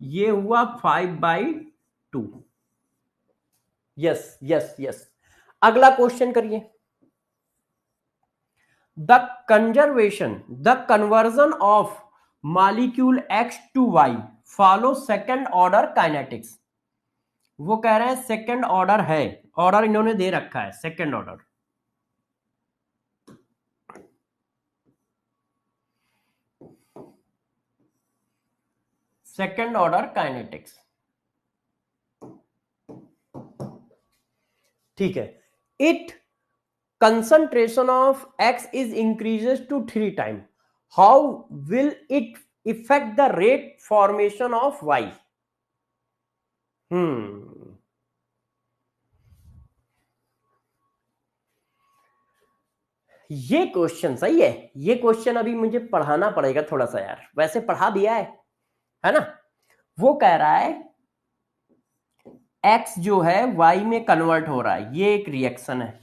ये हुआ 5/2। Yes yes yes. अगला क्वेश्चन करिए। The conversion of molecule X to Y follow second order kinetics. वो कह रहे हैं सेकेंड ऑर्डर है, ऑर्डर इन्होंने दे रखा है second order. Second order kinetics, ठीक है। It concentration of X is increases to 3 times. How will it affect the rate formation of Y? ये क्वेश्चन सही है। ये क्वेश्चन अभी मुझे पढ़ाना पड़ेगा थोड़ा सा यार, वैसे पढ़ा दिया है ना? वो कह रहा है X जो है Y में कन्वर्ट हो रहा है, ये एक रिएक्शन है,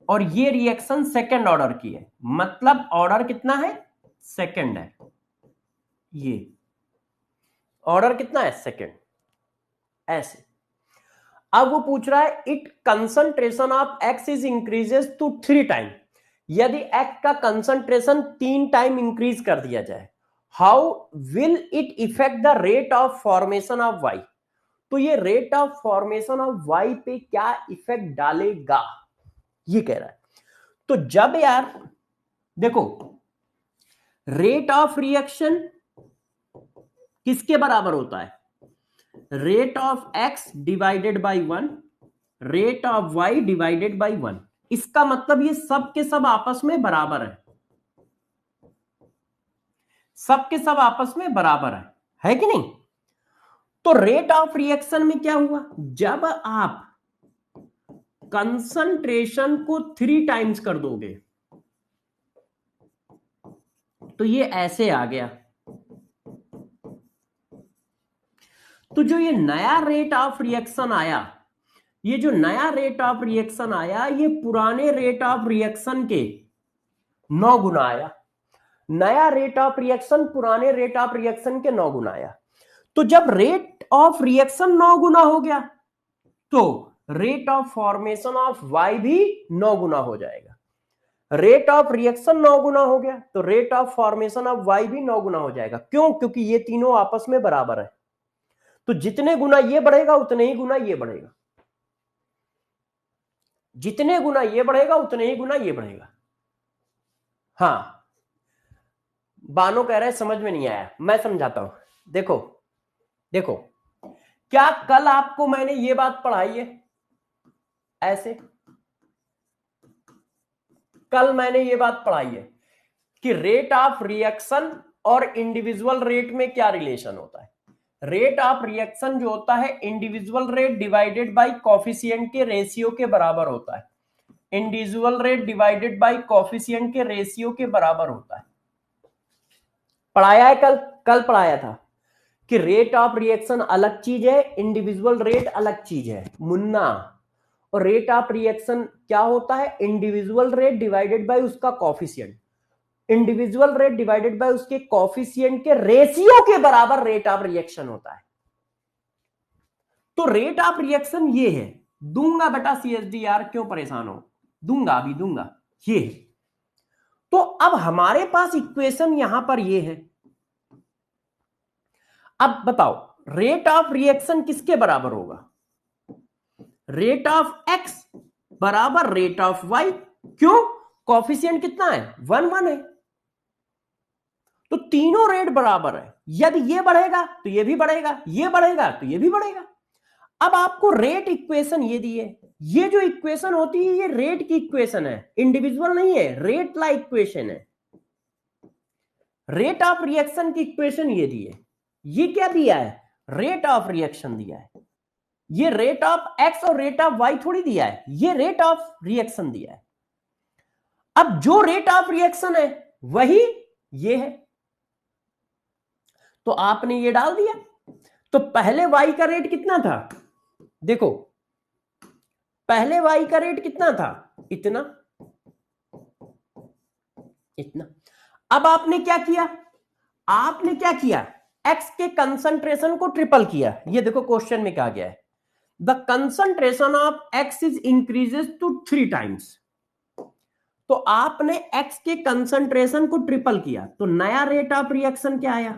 और ये रिएक्शन सेकेंड ऑर्डर की है, मतलब ऑर्डर कितना है? सेकेंड है। ये ऑर्डर कितना है? सेकेंड। ऐसे अब वो पूछ रहा है it concentration of X is increases to 3 time. यदि एक्स का कंसंट्रेशन 3 टाइम इंक्रीज कर दिया जाए, how will it effect the rate of formation of Y, तो ये rate of formation of Y पे क्या इफेक्ट डालेगा, ये कह रहा है। तो जब यार देखो रेट ऑफ रिएक्शन किसके बराबर होता है, rate of X divided by 1, rate of Y divided by 1, इसका मतलब ये सब के सब आपस में बराबर है, सब के सब आपस में बराबर है कि नहीं। तो रेट ऑफ रिएक्शन में क्या हुआ, जब आप कंसंट्रेशन को 3 टाइम्स कर दोगे तो ये ऐसे आ गया। तो जो ये नया रेट ऑफ रिएक्शन आया, ये जो नया रेट ऑफ रिएक्शन आया, ये पुराने रेट ऑफ रिएक्शन के 9 गुना आया। नया रेट ऑफ रिएक्शन पुराने रेट ऑफ रिएक्शन के 9 गुना आया। तो जब रेट ऑफ रिएक्शन 9 गुना हो गया तो rate of formation of Y भी 9 गुना हो जाएगा। रेट ऑफ रिएक्शन 9 गुना हो गया तो rate of formation of Y भी 9 गुना हो जाएगा। क्यों, क्योंकि ये तीनों आपस में बराबर है। तो जितने गुना ये बढ़ेगा उतने ही गुना ये बढ़ेगा, जितने गुना ये बढ़ेगा उतने ही गुना ये बढ़ेगा। हाँ, बानो कह रहे हैं समझ में नहीं आया, मैं समझाता हूं। देखो देखो, क्या कल आपको मैंने ये बात पढ़ाई है ऐसे, कल मैंने ये बात पढ़ाई है कि रेट ऑफ रिएक्शन और इंडिविजुअल रेट में क्या रिलेशन होता है। रेट ऑफ रिएक्शन जो होता है individual rate divided by coefficient के रेशियो के बराबर होता है, individual rate divided by coefficient के रेशियो के बराबर होता है। पढ़ाया है कल पढ़ाया था कि रेट ऑफ रिएक्शन अलग चीज है, इंडिविजुअल रेट अलग चीज है मुन्ना। और रेट ऑफ रिएक्शन क्या होता है, इंडिविजुअल रेट डिवाइडेड बाय उसका coefficient, individual rate divided by उसके कोफिशिएंट के रेशियो के बराबर रेट ऑफ रिएक्शन होता है। तो रेट ऑफ रिएक्शन ये है, दूंगा बेटा CSD यार, क्यों परेशान हो, दूंगा अभी दूंगा, ये है। तो अब हमारे पास इक्वेशन यहां पर ये है। अब बताओ रेट ऑफ रिएक्शन किसके बराबर होगा, रेट ऑफ एक्स बराबर रेट ऑफ वाई। क्यों, कोफिशिएंट कितना है, 1 1 है। तो तीनों रेट बराबर है, यदि ये बढ़ेगा तो ये भी बढ़ेगा, ये बढ़ेगा तो ये भी बढ़ेगा। अब आपको रेट इक्वेशन ये दी है, ये जो इक्वेशन होती है ये रेट की इक्वेशन है, इंडिविजुअल नहीं है, रेट ला इक्वेशन है। रेट ऑफ रिएक्शन की इक्वेशन ये दी है, ये क्या दिया है, रेट ऑफ रिएक्शन दिया है। ये रेट ऑफ एक्स और रेट ऑफ वाई थोड़ी दिया है, ये रेट ऑफ रिएक्शन दिया है। अब जो रेट ऑफ रिएक्शन है वही ये है, तो आपने ये डाल दिया। तो पहले वाई का रेट कितना था, देखो पहले वाई का रेट कितना था, इतना इतना। अब आपने क्या किया, आपने क्या किया, एक्स के कंसंट्रेशन को ट्रिपल किया। ये देखो क्वेश्चन में कहा गया है the concentration of X is increases to 3 times. तो आपने एक्स के कंसंट्रेशन को ट्रिपल किया तो नया रेट ऑफ रिएक्शन क्या आया,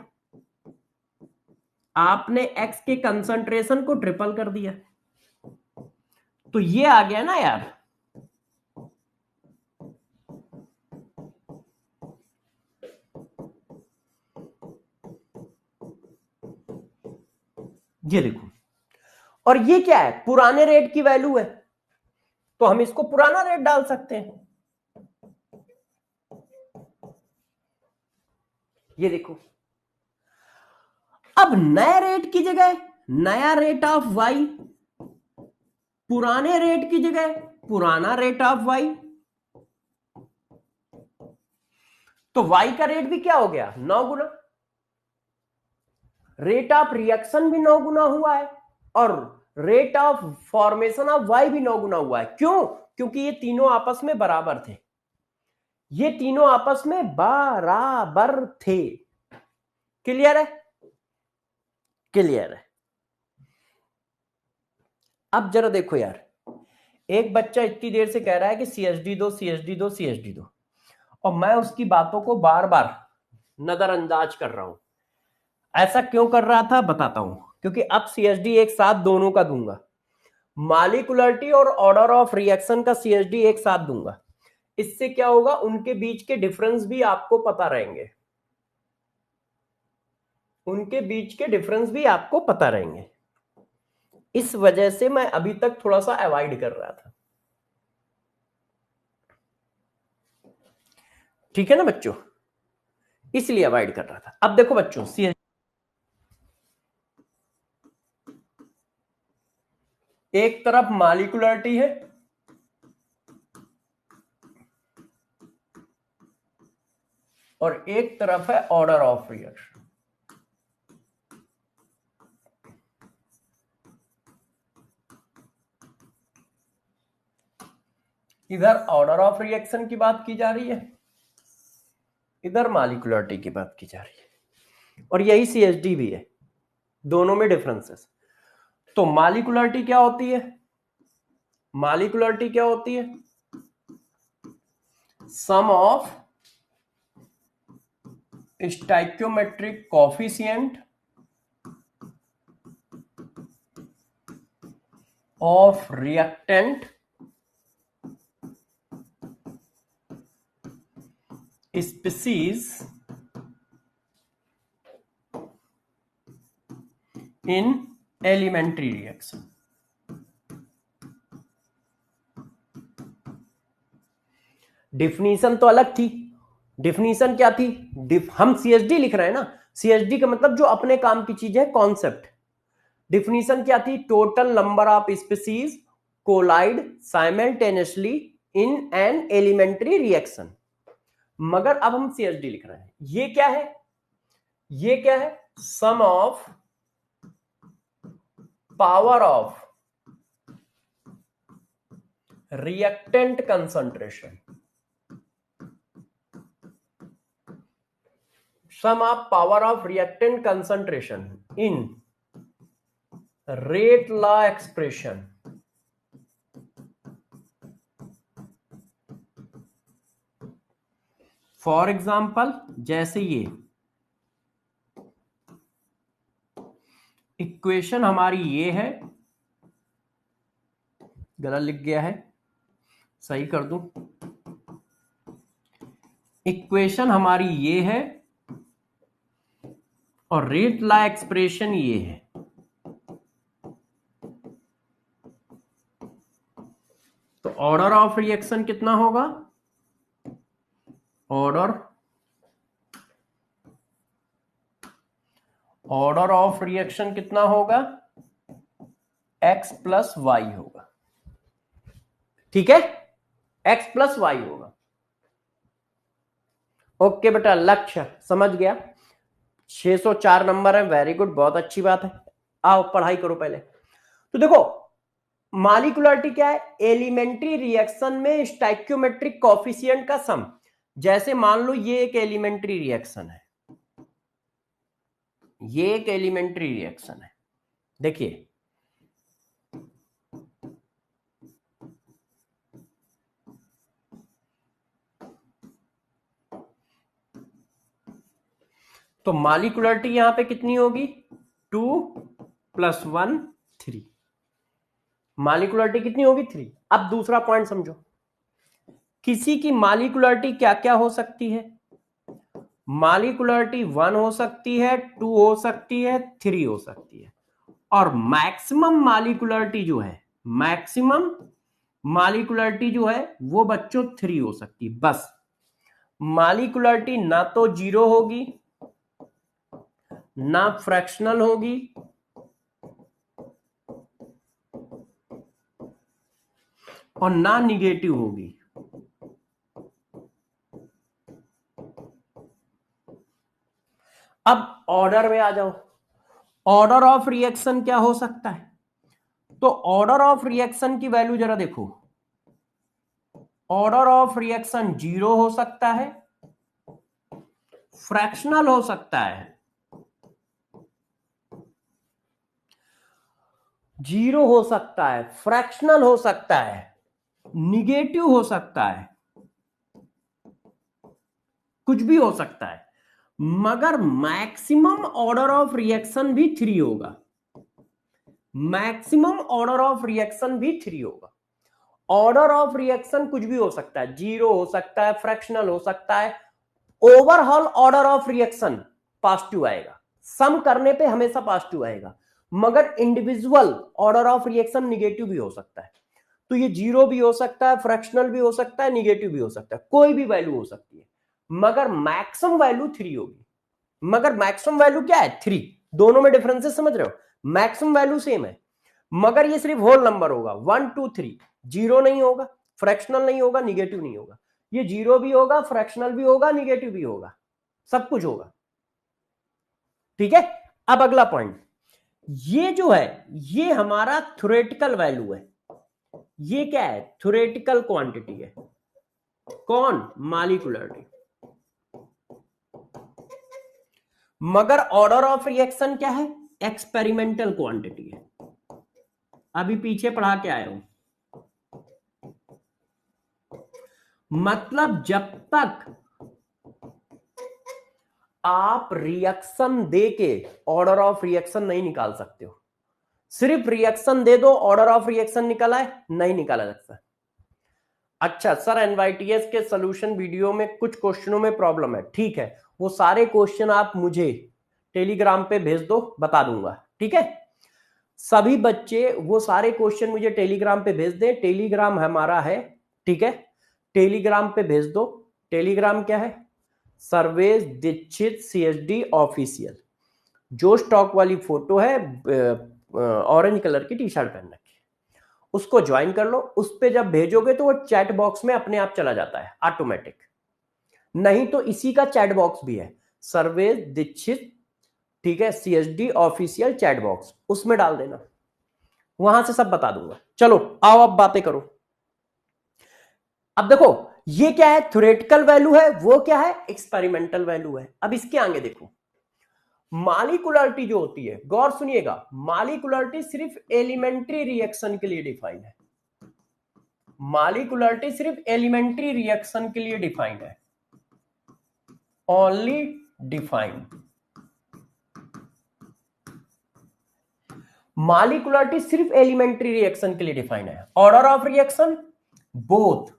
आपने एक्स के कंसंट्रेशन को ट्रिपल कर दिया तो ये आ गया ना यार। ये देखो, और ये क्या है, पुराने रेट की वैल्यू है तो हम इसको पुराना रेट डाल सकते हैं। ये देखो, अब नए रेट की जगह नया रेट ऑफ वाई, पुराने रेट की जगह पुराना रेट ऑफ वाई, तो वाई का रेट भी क्या हो गया, 9 गुना। रेट ऑफ रिएक्शन भी 9 गुना हुआ है और rate of formation of Y भी 9 गुना हुआ है। क्यों, क्योंकि ये तीनों आपस में बराबर थे, ये तीनों आपस में बराबर थे। क्लियर है, क्लियर है। अब जरा देखो यार, एक बच्चा इतनी देर से कह रहा है कि CSD दो CSD दो CSD दो, और मैं उसकी बातों को बार बार नजरअंदाज कर रहा हूं। ऐसा क्यों कर रहा था बताता हूं, क्योंकि अब सीएचडी एक साथ दोनों का दूंगा, मॉलिक्यूलरिटी और ऑर्डर ऑफ रिएक्शन का सीएचडी एक साथ दूंगा। इससे क्या होगा, उनके बीच के डिफरेंस भी आपको पता रहेंगे, उनके बीच के डिफरेंस भी आपको पता रहेंगे। इस वजह से मैं अभी तक थोड़ा सा अवॉइड कर रहा था। ठीक है ना बच्चों, इसलिए अवॉइड कर रहा था। अब देखो बच्चों, सी एक तरफ मॉलिक्यूलरिटी है और एक तरफ है ऑर्डर ऑफ रिएक्शन। इधर ऑर्डर ऑफ रिएक्शन की बात की जा रही है, इधर मॉलिक्यूलरिटी की बात की जा रही है, और यही सीएचडी भी है, दोनों में डिफरेंसेस। तो मॉलिक्यूलरिटी क्या होती है, मॉलिक्यूलरिटी क्या होती है, sum of stoichiometric coefficient of reactant species in elementary reaction. Definition तो अलग थी, डिफिनीशन क्या थी, हम सीएचडी लिख रहे हैं ना, सीएचडी का मतलब जो अपने काम की चीज है, कॉन्सेप्ट। डिफिनीशन क्या थी, total number of species collide simultaneously in an elementary reaction. मगर अब हम सीएचडी लिख रहे हैं, ये क्या है, ये क्या है, sum of power of reactant concentration, sum of power of reactant concentration in rate law expression for example, जैसे ये इक्वेशन हमारी ये है, गलत लिख गया है, सही कर दूं, इक्वेशन हमारी ये है और रेट लॉ एक्सप्रेशन ये है। तो ऑर्डर ऑफ रिएक्शन कितना होगा, ऑर्डर ऑफ रिएक्शन कितना होगा, x प्लस वाई होगा। ठीक है, x प्लस वाई होगा। ओके बेटा, लक्ष्य समझ गया, 604 नंबर है, वेरी गुड, बहुत अच्छी बात है। आओ पढ़ाई करो पहले। तो देखो मॉलिक्यूलरिटी क्या है, एलिमेंट्री रिएक्शन में स्टोइकियोमेट्रिक कोएफिशिएंट का सम। जैसे मान लो ये एक एलिमेंट्री रिएक्शन है, ये एक एलिमेंट्री रिएक्शन है, देखिए तो मॉलिक्यूलरिटी यहां पे कितनी होगी, 2 + 1 3, मॉलिक्यूलरिटी कितनी होगी 3। अब दूसरा पॉइंट समझो, किसी की मॉलिक्यूलरिटी क्या क्या हो सकती है, मॉलिक्यूलरिटी 1 हो सकती है, 2 हो सकती है, 3 हो सकती है, और मैक्सिमम मॉलिक्यूलरिटी जो है, मैक्सिमम मॉलिक्यूलरिटी जो है वो बच्चों 3 हो सकती है। बस मॉलिक्यूलरिटी ना तो 0 होगी, ना फ्रैक्शनल होगी, और ना निगेटिव होगी। अब ऑर्डर में आ जाओ, ऑर्डर ऑफ रिएक्शन क्या हो सकता है, तो ऑर्डर ऑफ रिएक्शन की वैल्यू जरा देखो, ऑर्डर ऑफ रिएक्शन 0 हो सकता है, फ्रैक्शनल हो सकता है, 0 हो सकता है, फ्रैक्शनल हो सकता है, निगेटिव हो सकता है, कुछ भी हो सकता है। मगर मैक्सिमम ऑर्डर ऑफ रिएक्शन भी 3 होगा। मैक्सिमम ऑर्डर ऑफ रिएक्शन भी 3 होगा। ऑर्डर ऑफ रिएक्शन कुछ भी हो सकता है, 0 हो सकता है, फ्रैक्शनल हो सकता है। Overall order of reaction positive आएगा, सम करने पे हमेशा पॉजिटिव आएगा, मगर individual order of reaction negative भी हो सकता है। तो ये 0 भी हो सकता है, फ्रैक्शनल भी हो सकता है, निगेटिव भी हो सकता है, कोई भी वैल्यू हो सकती है, मगर मैक्सिमम वैल्यू 3 होगी। मगर मैक्सिमम वैल्यू क्या है? 3। दोनों में डिफरेंसेस समझ रहे हो? मैक्सिमम वैल्यू सेम है, मगर ये सिर्फ होल नंबर होगा, 1 2 3। 0 नहीं होगा, फ्रैक्शनल नहीं होगा, निगेटिव नहीं होगा। ये 0 भी होगा, फ्रैक्शनल भी होगा, निगेटिव भी होगा, सब कुछ होगा। ठीक है। अब अगला पॉइंट, ये जो है ये हमारा थ्योरेटिकल वैल्यू है। ये क्या है? थ्योरेटिकल क्वांटिटी है। कौन? मॉलिक्यूलरिटी। मगर ऑर्डर ऑफ रिएक्शन क्या है? एक्सपेरिमेंटल क्वांटिटी है। अभी पीछे पढ़ा के आया हूं। मतलब जब तक आप रिएक्शन देके ऑर्डर ऑफ रिएक्शन नहीं निकाल सकते हो। सिर्फ रिएक्शन दे दो, ऑर्डर ऑफ रिएक्शन निकला है? नहीं निकाला जा सकता। अच्छा सर, एनवाईटीएस के सोल्यूशन वीडियो में कुछ क्वेश्चनों में प्रॉब्लम है। ठीक है, वो सारे क्वेश्चन आप मुझे टेलीग्राम पे भेज दो, बता दूंगा। ठीक है, सभी बच्चे वो सारे क्वेश्चन मुझे टेलीग्राम पे भेज दें। टेलीग्राम हमारा है, ठीक है, टेलीग्राम पे भेज दो। टेलीग्राम क्या है? Sarvesh Dixit CSD official. जो स्टॉक वाली फोटो है, ऑरेंज कलर की टी शर्ट पहन रखी, उसको ज्वाइन कर लो। उस पे जब भेजोगे तो वो चैट बॉक्स में अपने आप चला जाता है ऑटोमेटिक। नहीं तो इसी का चैट बॉक्स भी है, सर्वेश दीक्षित, ठीक है, CSD ऑफिशियल चैट बॉक्स, उसमें डाल देना, वहां से सब बता दूंगा। चलो आओ अब बातें करो। अब देखो ये क्या है? थ्योरेटिकल वैल्यू है, वो क्या है? एक्सपेरिमेंटल वैल्यू है। अब इसके आगे देखो, मॉलिक्यूलरिटी जो होती है, गौर सुनिएगा, मॉलिक्यूलरिटी सिर्फ एलिमेंट्री रिएक्शन के लिए डिफाइंड है। मॉलिक्यूलरिटी सिर्फ एलिमेंट्री रिएक्शन के लिए डिफाइंड है, ओनली डिफाइंड। मॉलिक्यूलरिटी सिर्फ एलिमेंट्री रिएक्शन के लिए डिफाइंड है। Order of reaction both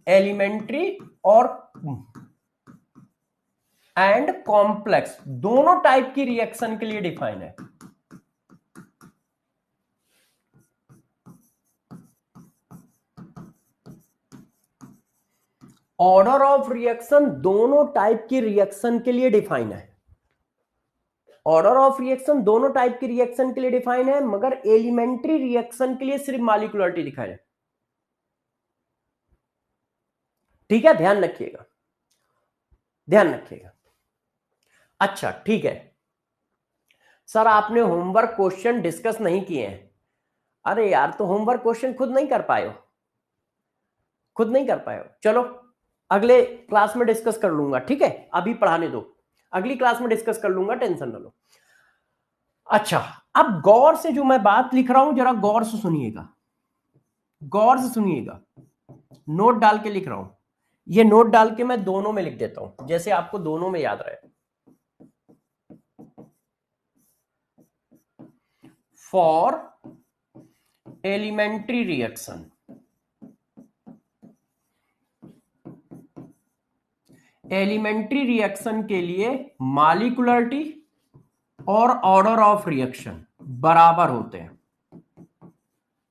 elementary और एंड कॉम्प्लेक्स, दोनों टाइप की रिएक्शन के लिए डिफाइन है। ऑर्डर ऑफ रिएक्शन दोनों टाइप की रिएक्शन के लिए डिफाइन है। ऑर्डर ऑफ रिएक्शन दोनों टाइप की रिएक्शन के लिए डिफाइन है, मगर एलिमेंट्री रिएक्शन के लिए सिर्फ मॉलिक्यूलरिटी दिखाई है। ठीक है, ध्यान रखिएगा, ध्यान रखिएगा। अच्छा ठीक है सर, आपने होमवर्क क्वेश्चन डिस्कस नहीं किए हैं। अरे यार, तो होमवर्क क्वेश्चन खुद नहीं कर पाए हो, खुद नहीं कर पाए हो। चलो अगले क्लास में डिस्कस कर लूंगा, ठीक है, अभी पढ़ाने दो, अगली क्लास में डिस्कस कर लूंगा, टेंशन न लो। अच्छा, अब गौर से जो मैं बात लिख रहा हूं जरा गौर से सुनिएगा, गौर से सुनिएगा। नोट डाल के लिख रहा हूं, ये नोट डाल के मैं दोनों में लिख देता हूं, जैसे आपको दोनों में याद रहे। For elementary reaction, elementary reaction के लिए मॉलिक्यूलरिटी और ऑर्डर ऑफ रिएक्शन बराबर होते हैं,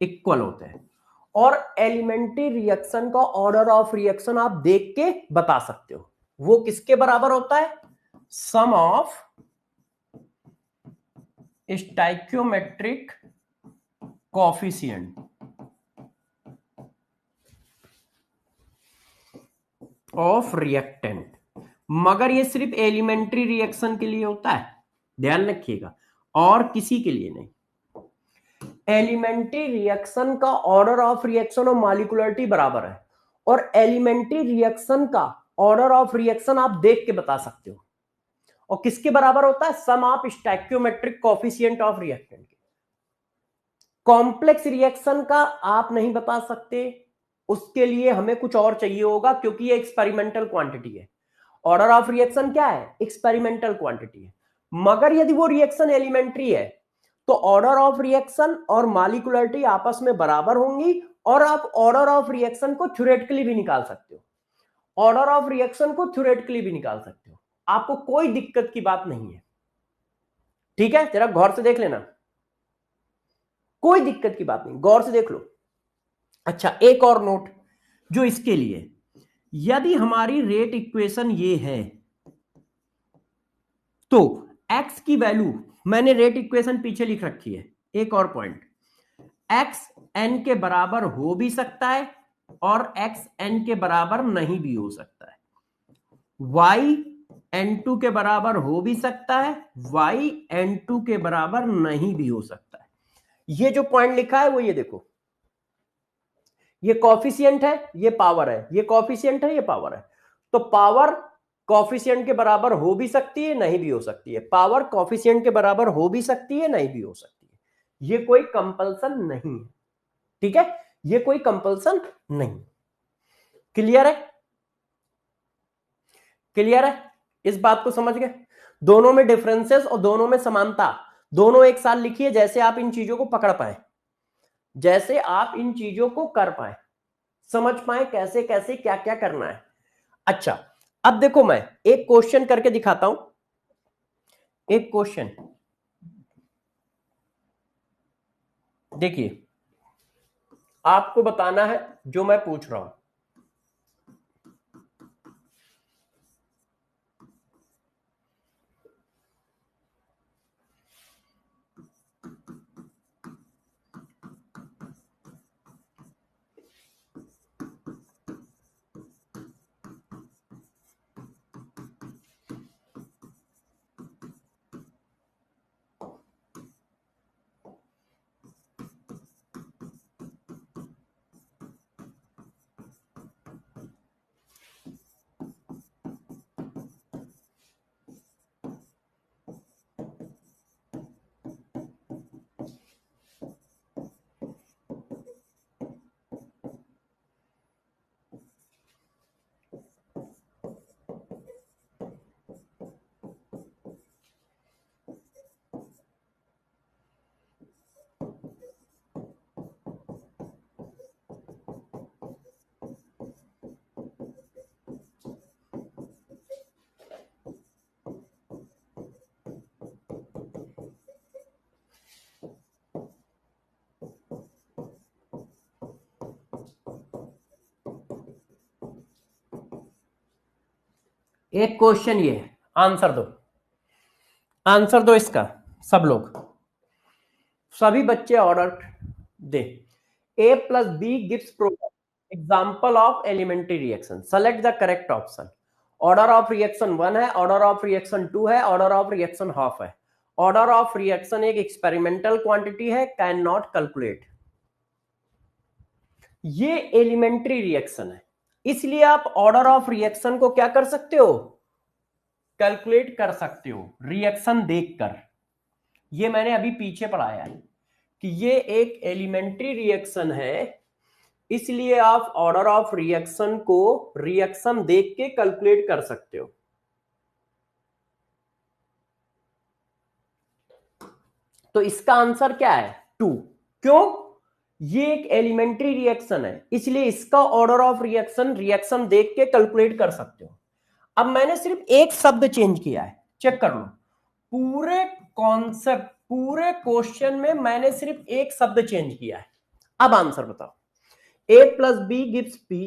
इक्वल होते हैं। और एलिमेंट्री रिएक्शन का ऑर्डर ऑफ रिएक्शन आप देख के बता सकते हो, वो किसके बराबर होता है? Sum of stoichiometric coefficient of reactant. मगर ये सिर्फ एलिमेंट्री रिएक्शन के लिए होता है, ध्यान रखिएगा, और किसी के लिए नहीं। एलिमेंट्री रिएक्शन का ऑर्डर ऑफ रिएक्शन और मॉलिक्यूलरिटी बराबर है, और एलिमेंट्री रिएक्शन का ऑर्डर ऑफ रिएक्शन आप देख के बता सकते हो, और किसके बराबर होता है? Sum of stoichiometric coefficient of reactant. Complex reaction का आप नहीं बता सकते, उसके लिए हमें कुछ और चाहिए होगा, क्योंकि ये एक्सपेरिमेंटल क्वांटिटी है। ऑर्डर ऑफ रिएक्शन क्या है? एक्सपेरिमेंटल क्वांटिटी है। मगर यदि वो रिएक्शन एलिमेंट्री है तो ऑर्डर ऑफ रिएक्शन और मॉलिक्यूलरिटी आपस में बराबर होंगी, और आप ऑर्डर ऑफ रिएक्शन को थ्योरेटिकली भी निकाल सकते हो, ऑर्डर ऑफ रिएक्शन को थ्योरेटिकली भी निकाल सकते हो, आपको कोई दिक्कत की बात नहीं है। ठीक है, जरा गौर से देख लेना, कोई दिक्कत की बात नहीं, गौर से देख लो। अच्छा, एक और नोट जो इसके लिए, यदि हमारी रेट इक्वेशन ये है तो x की वैल्यू, मैंने रेट इक्वेशन पीछे लिख रखी है, एक और पॉइंट, x n के बराबर हो भी सकता है और x n के बराबर नहीं भी हो सकता है, y n2 के बराबर हो भी सकता है, y n2 के बराबर नहीं भी हो सकता है। ये जो पॉइंट लिखा है वो ये देखो, ये कॉफिशिएंट है, ये पावर है, ये कॉफिशिएंट है, ये पावर है। तो पावर कॉफिशिएंट के बराबर हो भी सकती है, नहीं भी हो सकती है, पावर कॉफिशिएंट के बराबर हो भी सकती है, नहीं भी हो सकती है, ये कोई कंपल्सन नहीं है। ठीक है, ये कोई कंपल्सन नहीं। क्लियर है? क्लियर है? इस बात को समझ गए? दोनों में डिफरेंसेस और दोनों में समानता, दोनों एक साथ लिखिए, जैसे आप इन चीजों को पकड़ पाए, जैसे आप इन चीजों को कर पाए, समझ पाए कैसे कैसे क्या क्या करना है। अच्छा, अब देखो मैं एक क्वेश्चन करके दिखाता हूं, एक क्वेश्चन देखिए, आपको बताना है जो मैं पूछ रहा हूं। एक क्वेश्चन ये है, आंसर दो, आंसर दो इसका, सब लोग, सभी बच्चे ऑर्डर दे। A plus B gives product, example of elementary reaction, select the correct option. Order of reaction 1 है, ऑर्डर ऑफ रिएक्शन 2 है, ऑर्डर ऑफ रिएक्शन हाफ है। ऑर्डर ऑफ रिएक्शन एक एक्सपेरिमेंटल क्वांटिटी है, कैन नॉट कैलकुलेट। ये elementary reaction है, इसलिए आप order of reaction को क्या कर सकते हो? कैलकुलेट कर सकते हो रिएक्शन देखकर। ये मैंने अभी पीछे पढ़ाया है कि ये एक एलिमेंट्री रिएक्शन है, इसलिए आप ऑर्डर ऑफ रिएक्शन को रिएक्शन देख के कैलकुलेट कर सकते हो। तो इसका आंसर क्या है? 2। क्यों? ये एक एलिमेंट्री रिएक्शन है, इसलिए इसका ऑर्डर ऑफ रिएक्शन रिएक्शन देख के कैलकुलेट कर सकते हो। अब मैंने सिर्फ एक शब्द चेंज किया है, चेक कर लो, पूरे कॉन्सेप्ट, पूरे क्वेश्चन में मैंने सिर्फ एक शब्द चेंज किया है। अब आंसर बताओ। A plus B gives P,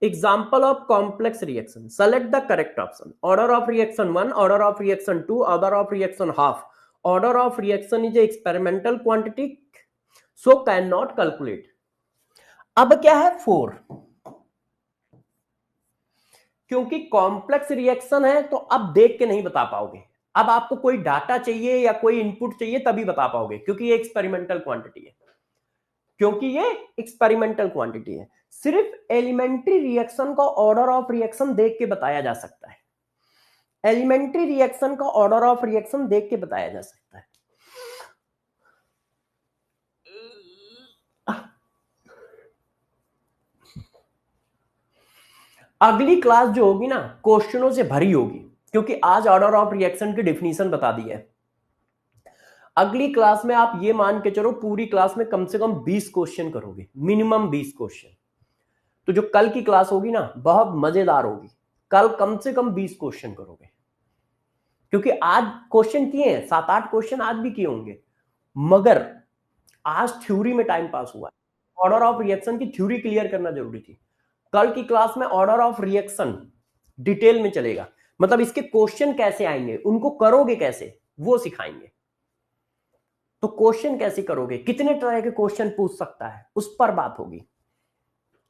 example of complex reaction, select the correct option। order of reaction 1, order of reaction 2, order of reaction half। order of reaction is a experimental quantity so cannot calculate। अब क्या है? 4, क्योंकि complex reaction है तो अब देख के नहीं बता पाओगे, अब आपको कोई डाटा चाहिए या कोई इनपुट चाहिए तभी बता पाओगे, क्योंकि ये एक्सपेरिमेंटल क्वांटिटी है, क्योंकि ये एक्सपेरिमेंटल क्वांटिटी है। सिर्फ एलिमेंट्री रिएक्शन का ऑर्डर ऑफ रिएक्शन देख के बताया जा सकता है, एलिमेंट्री रिएक्शन का ऑर्डर ऑफ रिएक्शन देख के बताया जा सकता है। अगली क्लास जो होगी ना क्वेश्चनों से भरी होगी, क्योंकि आज ऑर्डर ऑफ रिएक्शन की डिफिनीशन बता दी है। अगली क्लास में आप ये मान के चलो पूरी क्लास में कम से कम 20 क्वेश्चन करोगे, मिनिमम 20 क्वेश्चन। तो जो कल की क्लास होगी ना बहुत मजेदार होगी। कल कम से कम 20 क्वेश्चन करोगे, क्योंकि आज क्वेश्चन किए हैं 7-8 क्वेश्चन आज भी किए होंगे, मगर आज थ्योरी में टाइम पास हुआ है। ऑर्डर ऑफ रिएक्शन की थ्योरी क्लियर करना जरूरी थी। कल की क्लास में ऑर्डर ऑफ रिएक्शन डिटेल में चलेगा, मतलब इसके क्वेश्चन कैसे आएंगे, उनको करोगे कैसे वो सिखाएंगे। तो क्वेश्चन कैसे करोगे, कितने तरह के क्वेश्चन पूछ सकता है, उस पर बात होगी,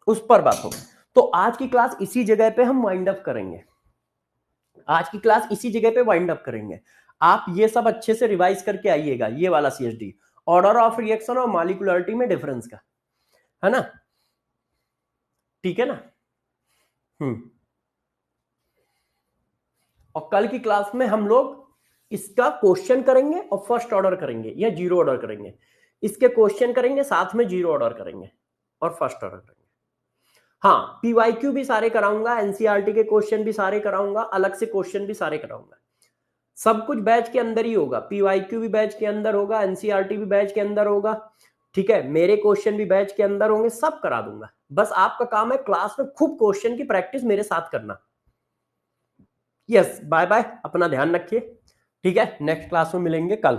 उस पर बात होगी। तो आज की क्लास इसी जगह पे हम वाइंड अप करेंगे। आज की क्लास इसी जगह पे वाइंड अप करेंगे। आप ये सब अच्छे से रिवाइज करके आइएगा, ये वाला सीएसडी, ऑर्डर ऑफ रिएक्शन और मॉलिक्यूलरिटी में डिफरेंस का, है ना, ठीक है ना। और कल की क्लास में हम लोग इसका क्वेश्चन करेंगे और फर्स्ट ऑर्डर करेंगे या जीरो ऑर्डर करेंगे। इसके क्वेश्चन करेंगे साथ में जीरो ऑर्डर करेंगे और फर्स्ट ऑर्डर करेंगे। हाँ, पीवाईक्यू भी सारे कराऊंगा, एनसीईआरटी के क्वेश्चन भी सारे कराऊंगा, अलग से क्वेश्चन भी सारे कराऊंगा। सब कुछ बैच के अंदर ही होगा, पीवाईक्यू भी बैच के अंदर होगा, एनसीईआरटी भी बैच के अंदर होगा, ठीक है, मेरे क्वेश्चन भी बैच के अंदर होंगे, सब करा दूंगा। बस आपका काम है क्लास में खूब क्वेश्चन की प्रैक्टिस मेरे साथ करना। यस, बाय बाय, अपना ध्यान रखिए, ठीक है, नेक्स्ट क्लास में मिलेंगे कल।